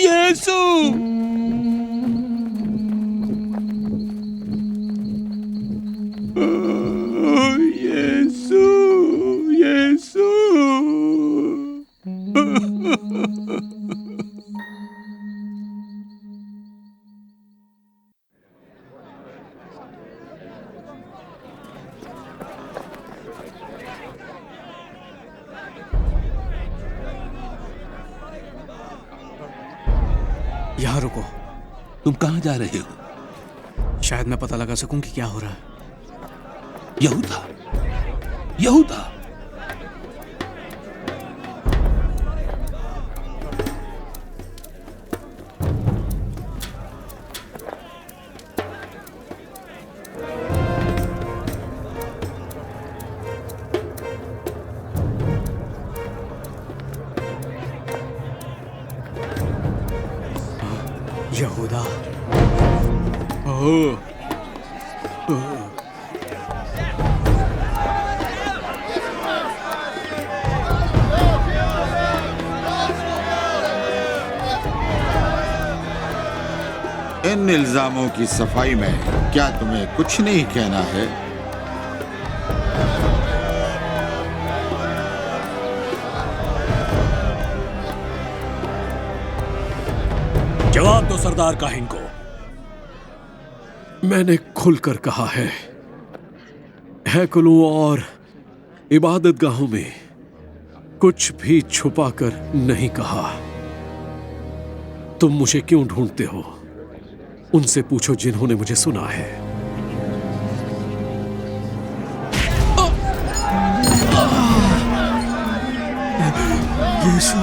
यीशु। यीशु, यीशु। यहाँ रुको। तुम कहाँ जा रहे हो? शायद मैं पता लगा सकूं कि क्या हो रहा है। यहूदा, यहूदा, यहूदा। ओह, इन इल्जामों की सफाई में क्या तुम्हें कुछ नहीं कहना है? जवाब दो सरदार काहिन को। मैंने खुलकर कहा है, हैकलों और इबादतगाहों में कुछ भी छुपाकर नहीं कहा। तुम मुझे क्यों ढूंढते हो? उनसे पूछो जिन्होंने मुझे सुना है। यीशु,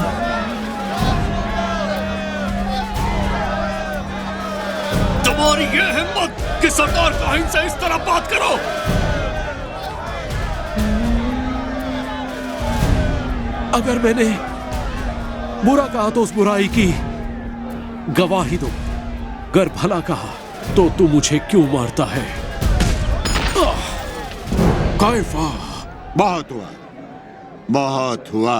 तुम्हारी ये हिम्मत कि सरदार काहिन से इस तरह बात करो? अगर मैंने बुरा कहा तो उस बुराई की गवाही दो। अगर भला कहा तो तू मुझे क्यों मारता है? काइफा, बहुत हुआ, बहुत हुआ।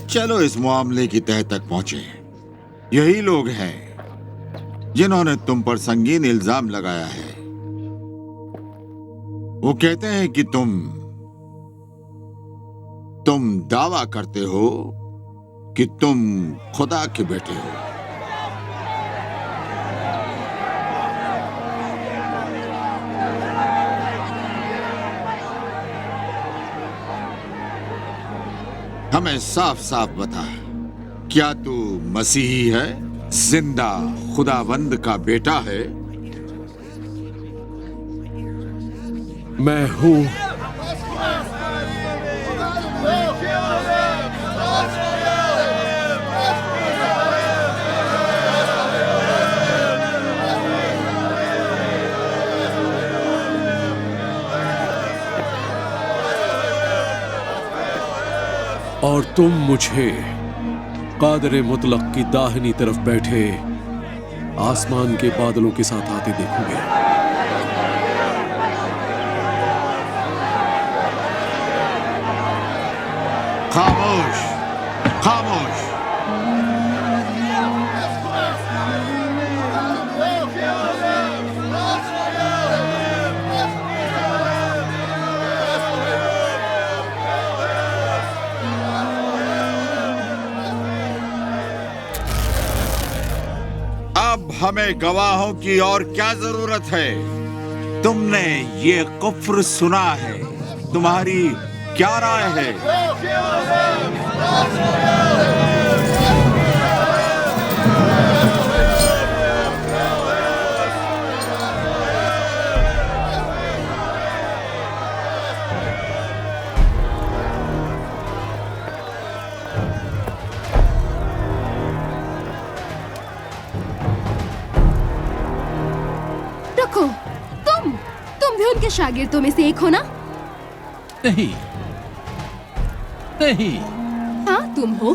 चलो इस मामले की तह तक पहुंचे। यही लोग हैं जिन्होंने तुम पर संगीन इल्जाम लगाया है। वो कहते हैं कि तुम दावा करते हो कि तुम खुदा के बेटे हो। हमें साफ साफ बता, क्या तू मसीही है, जिंदा खुदावंद का बेटा है? मैं हूं। और तुम मुझे कादरे मुतलक की दाहिनी तरफ बैठे आसमान के बादलों के साथ आते देखोगे। खामोश, खामोश। अब हमें गवाहों की और क्या जरूरत है? तुमने ये कुफ्र सुना है, तुम्हारी क्या राय है? रुको, तुम भी उनके शागिर्दों में से एक हो ना? नहीं, नहीं। हाँ तुम हो।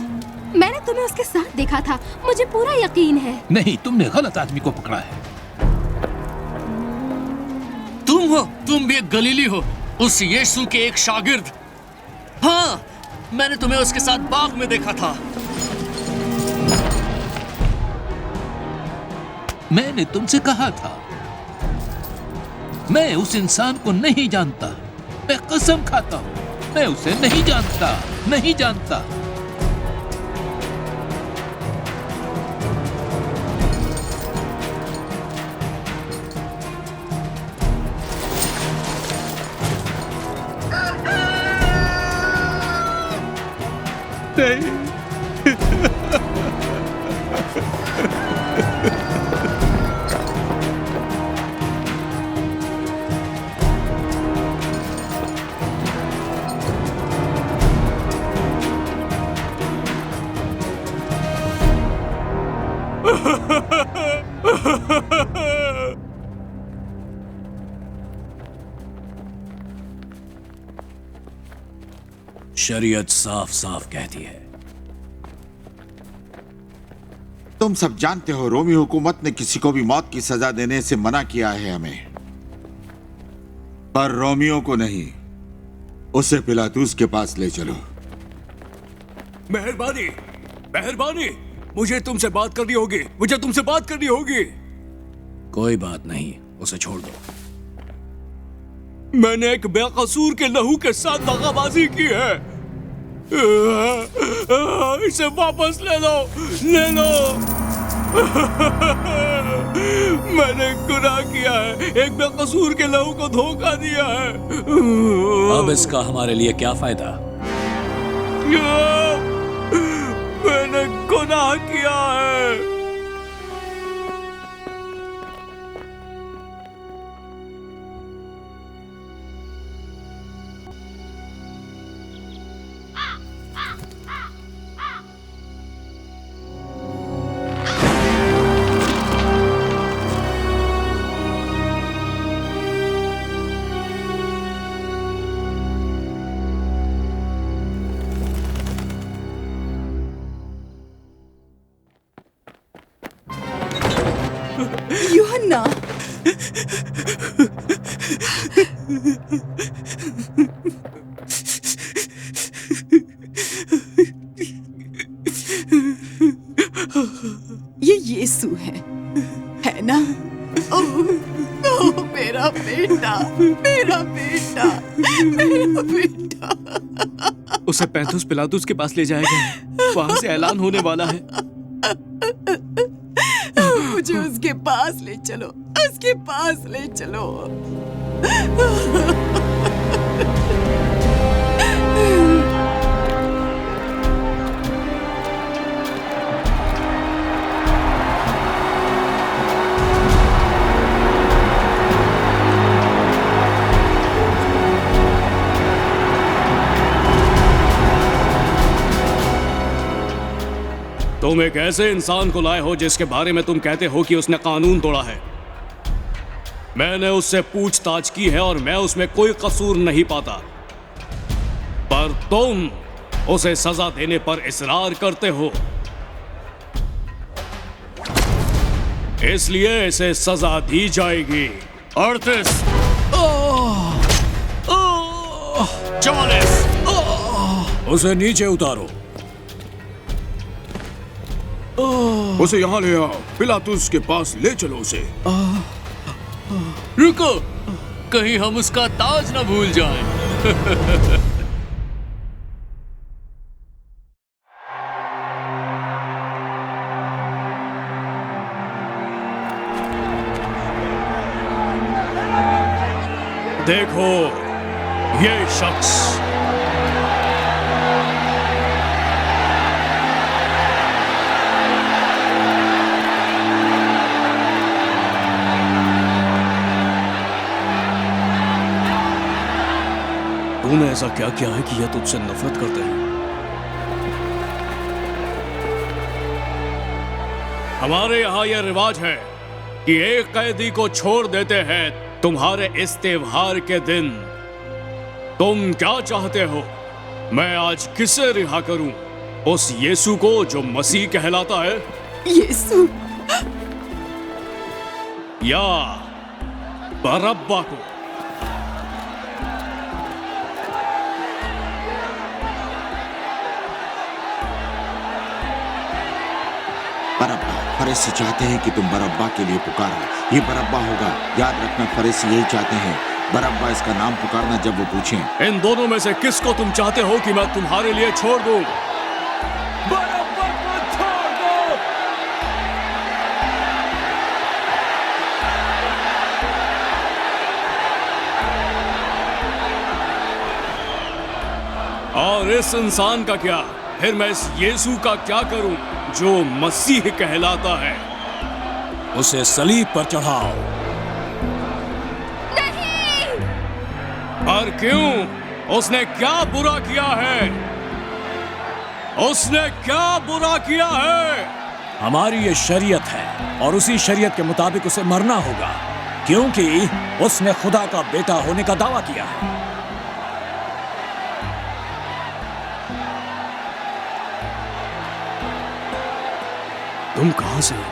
मैंने तुम्हें उसके साथ देखा था, मुझे पूरा यकीन है। नहीं, तुमने गलत आदमी को पकड़ा है। तुम भी एक गलीली हो, उस यीशु के एक शागिर्द। हाँ, मैंने तुम्हें उसके साथ बाग में देखा था। मैंने तुमसे कहा था, मैं उस इंसान को नहीं जानता। मैं कसम खाता हूं, मैं उसे नहीं जानता, नहीं जानता। शरीयत साफ साफ कहती है। तुम सब जानते हो रोमी हुकूमत ने किसी को भी मौत की सजा देने से मना किया है हमें, पर रोमियो को नहीं। उसे पिलातूस के पास ले चलो। मेहरबानी, मेहरबानी, मुझे तुमसे बात करनी होगी, मुझे तुमसे बात करनी होगी। कोई बात नहीं, उसे छोड़ दो। मैंने एक बेकसूर के लहू के साथ दगाबाजी की है। इसे वापस ले लो, ले लो। मैंने गुनाह किया है, एक बेकसूर के लहू को धोखा दिया है। अब इसका हमारे लिए क्या फायदा? मैंने गुनाह किया है। यूहन्ना, ये यीशु है ना? ओह मेरा बेटा, मेरा बेटा, मेरा बेटा। उसे पैंतुस पिलातुस के पास ले जाएगा, वहां से ऐलान होने वाला है। मुझे उसके पास ले चलो, उसके पास ले चलो। तुम एक ऐसे इंसान को लाए हो जिसके बारे में तुम कहते हो कि उसने कानून तोड़ा है। मैंने उससे पूछताछ की है और मैं उसमें कोई कसूर नहीं पाता, पर तुम उसे सजा देने पर इसरार करते हो। इसलिए इसे सजा दी जाएगी। 38, 44। उसे नीचे उतारो। उसे यहाँ ले आओ, पिलातुस के पास ले चलो उसे। रुको, कहीं हम उसका ताज न भूल जाएं। देखो ये शख्स, तूने ऐसा क्या किया है कि यह तुझसे नफरत करते हैं? हमारे यहाँ यह रिवाज है कि एक कैदी को छोड़ देते हैं तुम्हारे इस त्योहार के दिन। तुम क्या चाहते हो? मैं आज किसे रिहा करूं? उस यीशु को जो मसीह कहलाता है, यीशु, या बरअब्बा को? बरअब्बा। फरीसी चाहते हैं कि तुम बरअब्बा के लिए पुकारो। ये बरअब्बा होगा, याद रखना। फरीसी यही चाहते हैं, बरअब्बा इसका नाम पुकारना जब वो पूछें। इन दोनों में से किसको तुम चाहते हो कि मैं तुम्हारे लिए छोड़ दूं? बरअब्बा को छोड़ दो। और इस इंसान का क्या? फिर मैं इस यीशु का क्या करूं जो मसीह कहलाता है? उसे सलीब पर चढ़ाओ। पर क्यों? उसने क्या बुरा किया है? उसने क्या बुरा किया है? हमारी ये शरीयत है और उसी शरीयत के मुताबिक उसे मरना होगा, क्योंकि उसने खुदा का बेटा होने का दावा किया है। तुम कहां से हो?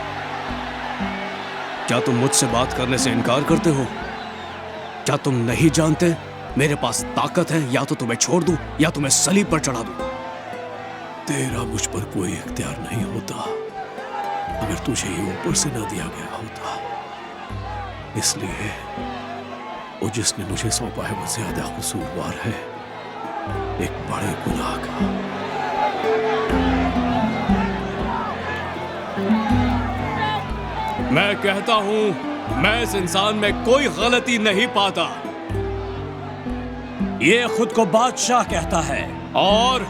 क्या तुम मुझसे बात करने से इनकार करते हो? क्या तुम नहीं जानते मेरे पास ताकत है या तो तुम्हें छोड़ दूं या तुम्हें सलीब पर चढ़ा दूं? तेरा मुझ पर कोई इख्तियार नहीं होता अगर तुझे ये ऊपर से ना दिया गया होता। इसलिए वो जिसने मुझे सौंपा है वो ज्यादा कसूरवार है, एक बड़े गुनाह का। मैं कहता हूं मैं इस इंसान में कोई गलती नहीं पाता। ये खुद को बादशाह कहता है और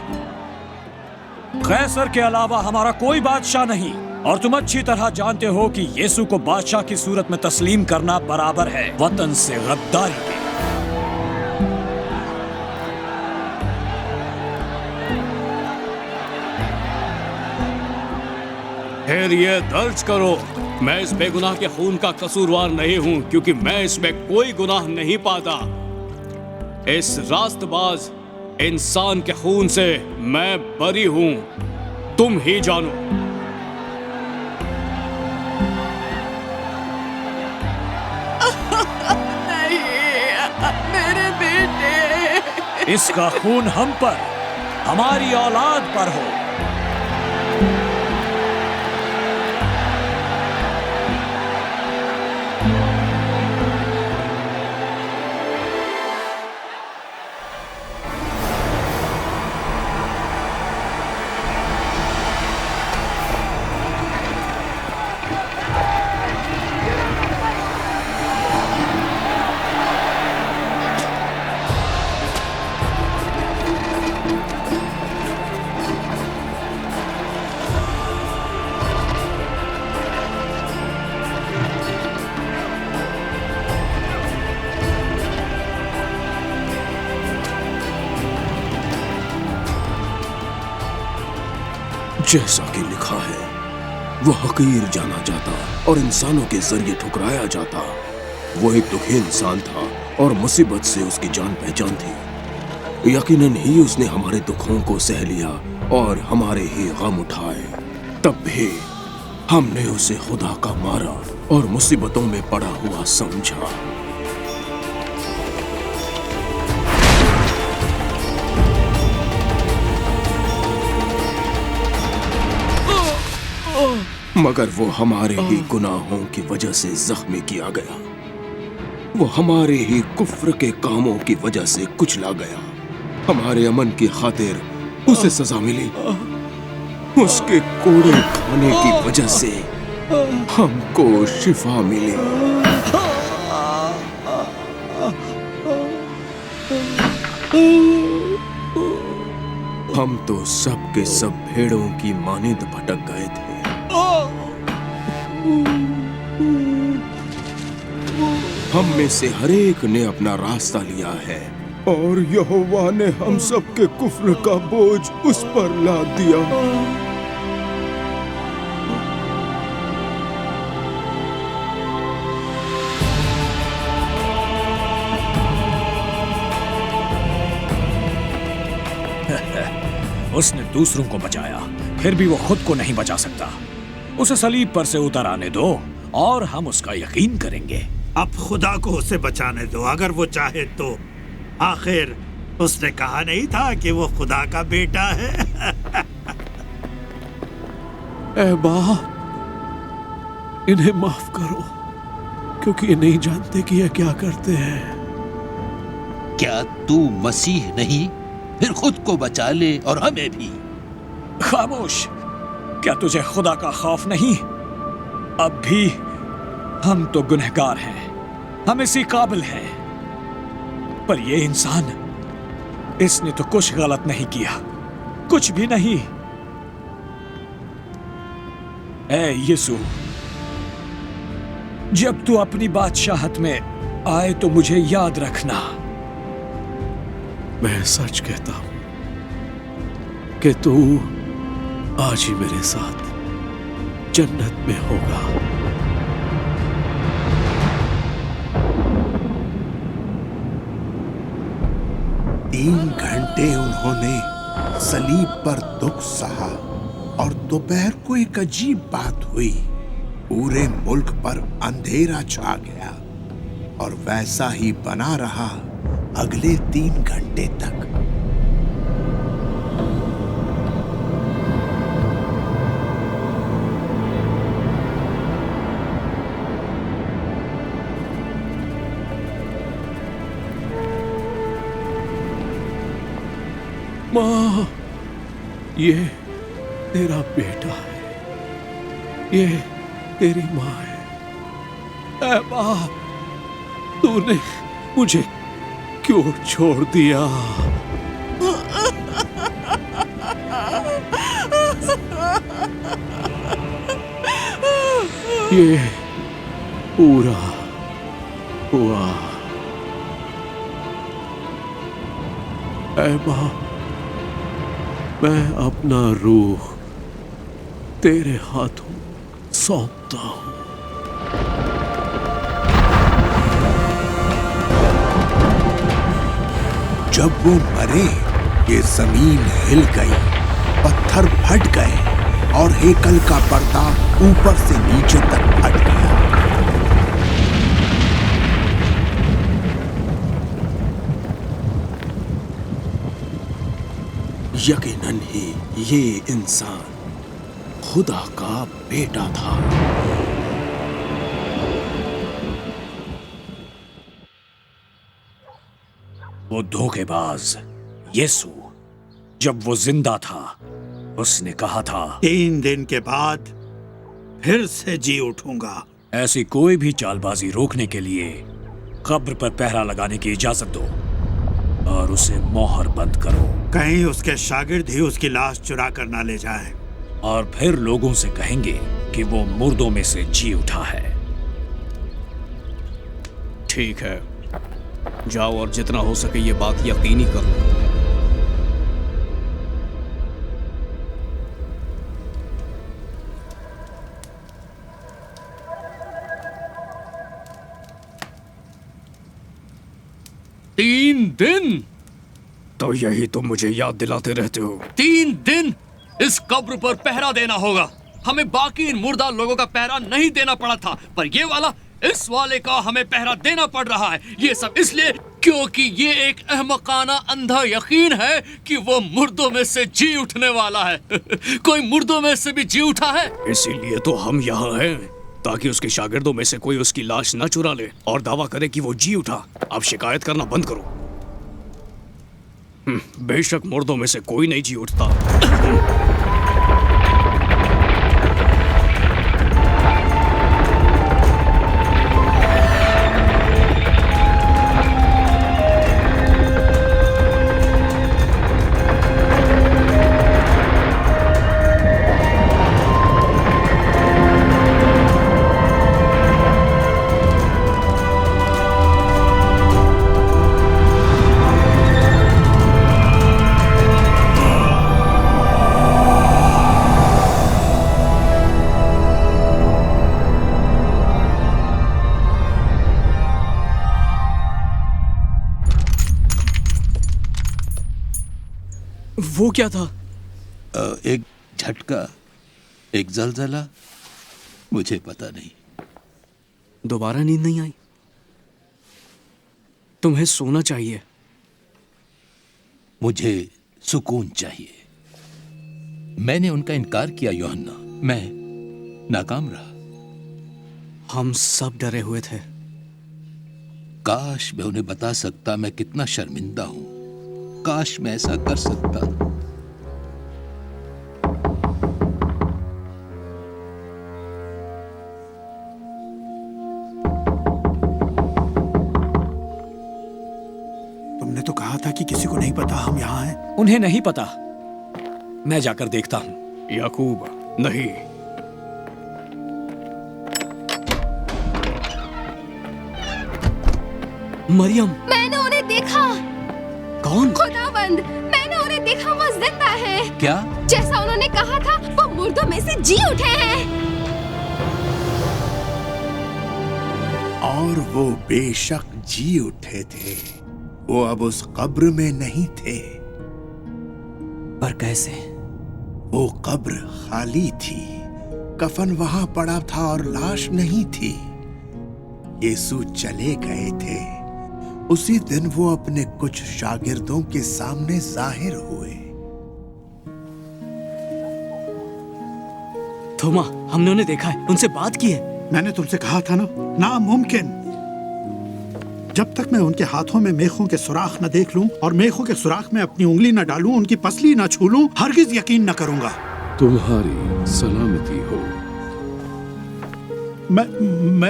कैसर के अलावा हमारा कोई बादशाह नहीं, और तुम अच्छी तरह जानते हो कि यीशु को बादशाह की सूरत में तस्लीम करना बराबर है वतन से गद्दारी के। फिर ये दर्ज करो, मैं इस बेगुनाह के खून का कसूरवार नहीं हूं, क्योंकि मैं इसमें कोई गुनाह नहीं पाता। इस रास्तबाज इंसान के खून से मैं बरी हूं, तुम ही जानो। नहीं, मेरे बेटे। इसका खून हम पर, हमारी औलाद पर हो। जैसा कि लिखा है, वह हकीर जाना जाता और इंसानों के जरिए ठुकराया जाता। वो एक दुखी इंसान था और मुसीबत से उसकी जान पहचान थी। यकीनन ही उसने हमारे दुखों को सह लिया और हमारे ही गम उठाए। तब भी हमने उसे खुदा का मारा और मुसीबतों में पड़ा हुआ समझा। मगर वो हमारे ही गुनाहों की वजह से जख्मी किया गया, वो हमारे ही कुफ्र के कामों की वजह से कुचला गया। हमारे अमन की खातिर उसे सजा मिली, उसके कोड़े खाने की वजह से हमको शिफा मिली। हम तो सब के सब भेड़ों की मानिंद भटक गए थे। हम में से हरेक ने अपना रास्ता लिया है और यहोवा ने हम सब के कुफ्र का बोझ उस पर लाद दिया। उसने दूसरों को बचाया, फिर भी वो खुद को नहीं बचा सकता। उसे सलीब पर से उतर आने दो और हम उसका यकीन करेंगे। अब खुदा को उसे बचाने दो, अगर वो चाहे तो। आखिर उसने कहा नहीं था कि वो खुदा का बेटा है? ऐ बाप, इन्हें माफ करो, क्योंकि ये नहीं जानते कि ये क्या करते हैं। क्या तू मसीह नहीं? फिर खुद को बचा ले और हमें भी। खामोश, क्या तुझे खुदा का खौफ नहीं? अब भी हम तो गुनहगार हैं, हम इसी काबिल हैं। पर ये इंसान, इसने तो कुछ गलत नहीं किया। कुछ भी नहीं। ए यीशु, जब तू अपनी बादशाहत में आए तो मुझे याद रखना। मैं सच कहता हूं कि तू आज ही मेरे साथ जन्नत में होगा। 3 घंटे उन्होंने सलीब पर दुख सहा और दोपहर को एक अजीब बात हुई। पूरे मुल्क पर अंधेरा छा गया और वैसा ही बना रहा अगले 3 घंटे तक। माँ, ये तेरा बेटा है, ये तेरी माँ है। ऐ बाप, तूने मुझे क्यों छोड़ दिया? ये पूरा हुआ। ऐ बाप, मैं अपना रूह तेरे हाथों सौंपता हूं। जब वो मरे, ये जमीन हिल गई, पत्थर फट गए और हेकल का पर्दा ऊपर से नीचे तक फट गया। यकीनन ही ये इंसान खुदा का बेटा था। वो धोखेबाज यीशु, जब वो जिंदा था, उसने कहा था 3 दिन के बाद फिर से जी उठूंगा। ऐसी कोई भी चालबाजी रोकने के लिए कब्र पर पहरा लगाने की इजाजत दो और उसे मोहर बंद करो। कहीं उसके शागिर्द ही उसकी लाश चुरा कर ना ले जाए। और फिर लोगों से कहेंगे कि वो मुर्दों में से जी उठा है। ठीक है, जाओ और जितना हो सके ये बात यकीनी कर लो। तीन दिन? तो यही तुम मुझे याद दिलाते रहते हो। 3 दिन इस कब्र पर पहरा देना होगा। हमें बाकी इन मुर्दा लोगों का पहरा नहीं देना पड़ा था, पर ये वाला, इस वाले का हमें पहरा देना पड़ रहा है। ये सब इसलिए क्योंकि ये एक अहमकाना अंधा यकीन है कि वो मुर्दों में से जी उठने वाला है। कोई मुर्दों में से भी जी उठा है? इसीलिए तो हम यहाँ हैं, ताकि उसके शागिर्दों में से कोई उसकी लाश न चुरा ले और दावा करे कि वो जी उठा। अब शिकायत करना बंद करो। बेशक मुर्दों में से कोई नहीं जी उठता। वो क्या था? एक झटका, एक जलजला, मुझे पता नहीं। दोबारा नींद नहीं आई? तुम्हें सोना चाहिए। मुझे सुकून चाहिए। मैंने उनका इनकार किया यूहन्ना, मैं नाकाम रहा। हम सब डरे हुए थे। काश मैं उन्हें बता सकता मैं कितना शर्मिंदा हूं। काश मैं ऐसा कर सकता। तुमने तो कहा था कि किसी को नहीं पता हम यहाँ हैं। उन्हें नहीं पता, मैं जाकर देखता हूं। याकूब, नहीं। मरियम, मैंने उन्हें देखा। कौन? खुदावंद, मैंने उन्हें देखा, वो जिंदा है। क्या? जैसा उन्होंने कहा था, वो मुर्दों में से जी उठे हैं। और वो बेशक जी उठे थे। वो अब उस कब्र में नहीं थे। पर कैसे? वो कब्र खाली थी, कफन वहां पड़ा था और लाश नहीं थी। यीशु चले गए थे। उसी दिन वो अपने कुछ शागिर्दों के सामने जाहिर हुए। थोमा, हमने उन्हें देखा है, उनसे बात की है। मैंने तुमसे कहा था ना, नामुमकिन। जब तक मैं उनके हाथों में मेखों के सुराख न देख लूं और मेखों के सुराख में अपनी उंगली न डालूं, उनकी पसली न छू लूं, हरगिज यकीन न करूंगा। तुम्हारी सलामती हो।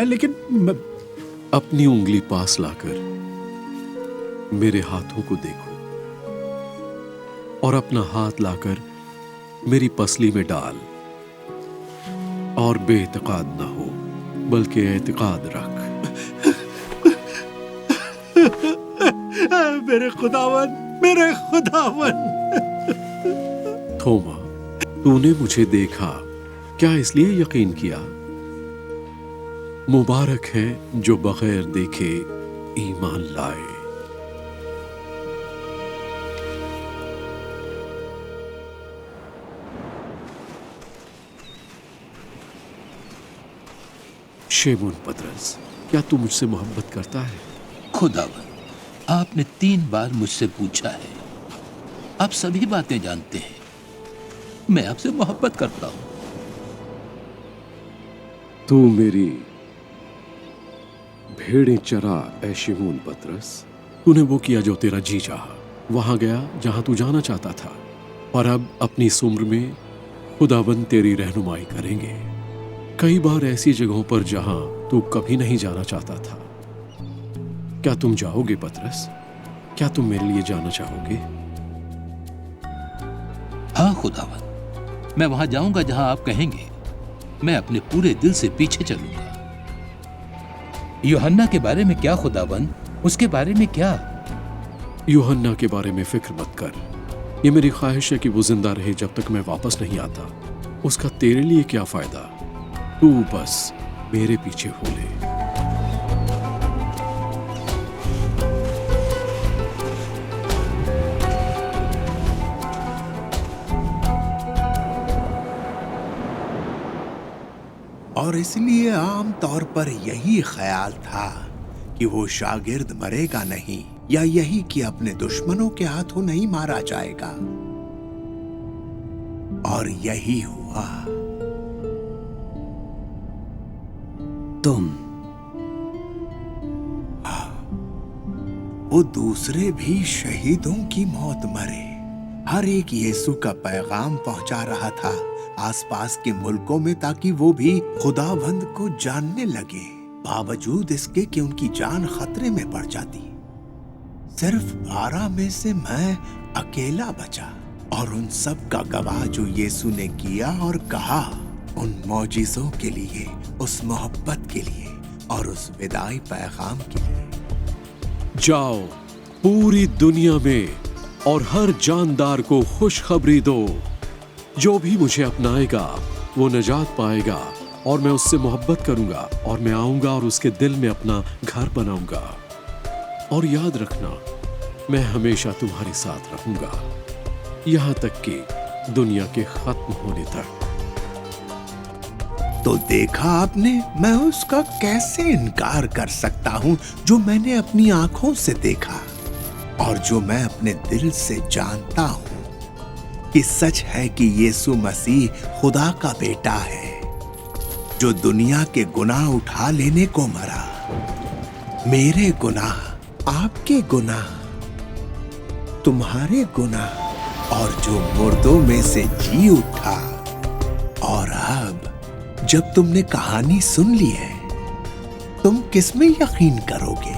लेकिन अपनी उंगली पास लाकर मेरे हाथों को देखो और अपना हाथ लाकर मेरी पसली में डाल और बेइतिकाद ना हो, बल्कि एतिकाद रख। मेरे खुदावन, मेरे खुदावन। थोमा, तूने मुझे देखा, क्या इसलिए यकीन किया? मुबारक है जो बगैर देखे ईमान लाए। शेमोन पतरस, क्या तू मुझसे मोहब्बत करता है? खुदावन, आपने 3 बार मुझसे पूछा है। आप सभी बातें जानते हैं। मैं आपसे मोहब्बत करता हूं। तू मेरी भेड़ें चरा ए शेमोन पतरस। तूने वो किया जो तेरा जी चाहा, वहां गया जहां तू जाना चाहता था, और अब अपनी इस उम्र में खुदाबंद तेरी रहनुमाई करेंगे कई बार ऐसी जगहों पर जहां तू कभी नहीं जाना चाहता था। क्या तुम जाओगे पतरस? क्या तुम मेरे लिए जाना चाहोगे? हाँ खुदावन, मैं वहां जाऊंगा जहां आप कहेंगे। मैं अपने पूरे दिल से पीछे चलूंगा। यूहन्ना के बारे में क्या खुदावन? उसके बारे में क्या? यूहन्ना के बारे में फिक्र मत कर। ये मेरी ख्वाहिश है कि वो जिंदा रहे जब तक मैं वापस नहीं आता। उसका तेरे लिए क्या फायदा? तू बस मेरे पीछे हो ले। और इसलिए आम तौर पर यही ख्याल था कि वो शागिर्द मरेगा नहीं, या यही कि अपने दुश्मनों के हाथों नहीं मारा जाएगा। और यही हुआ। तुम वो दूसरे भी शहीदों की मौत मरे। हर एक यीशु का पैगाम पहुंचा रहा था आसपास के मुल्कों में, ताकि वो भी खुदावंद को जानने लगे, बावजूद इसके कि उनकी जान खतरे में पड़ जाती। सिर्फ 12 में से मैं अकेला बचा, और उन सब का गवाह जो यीशु ने किया और कहा, उन मौजिज़ों के लिए, उस मोहब्बत के लिए और उस विदाई पैगाम के लिए। जाओ पूरी दुनिया में और हर जानदार को खुशखबरी दो। जो भी मुझे अपनाएगा वो निजात पाएगा, और मैं उससे मोहब्बत करूंगा, और मैं आऊंगा और उसके दिल में अपना घर बनाऊंगा। और याद रखना, मैं हमेशा तुम्हारे साथ रहूंगा, यहां तक कि दुनिया के खत्म होने तक। तो देखा आपने, मैं उसका कैसे इनकार कर सकता हूं जो मैंने अपनी आंखों से देखा, और जो मैं अपने दिल से जानता हूं कि सच है कि यीशु मसीह खुदा का बेटा है, जो दुनिया के गुनाह उठा लेने को मरा। मेरे गुनाह, आपके गुनाह, तुम्हारे गुनाह, और जो मुर्दों में से जी उठा। और अब जब तुमने कहानी सुन ली है, तुम किस में यकीन करोगे?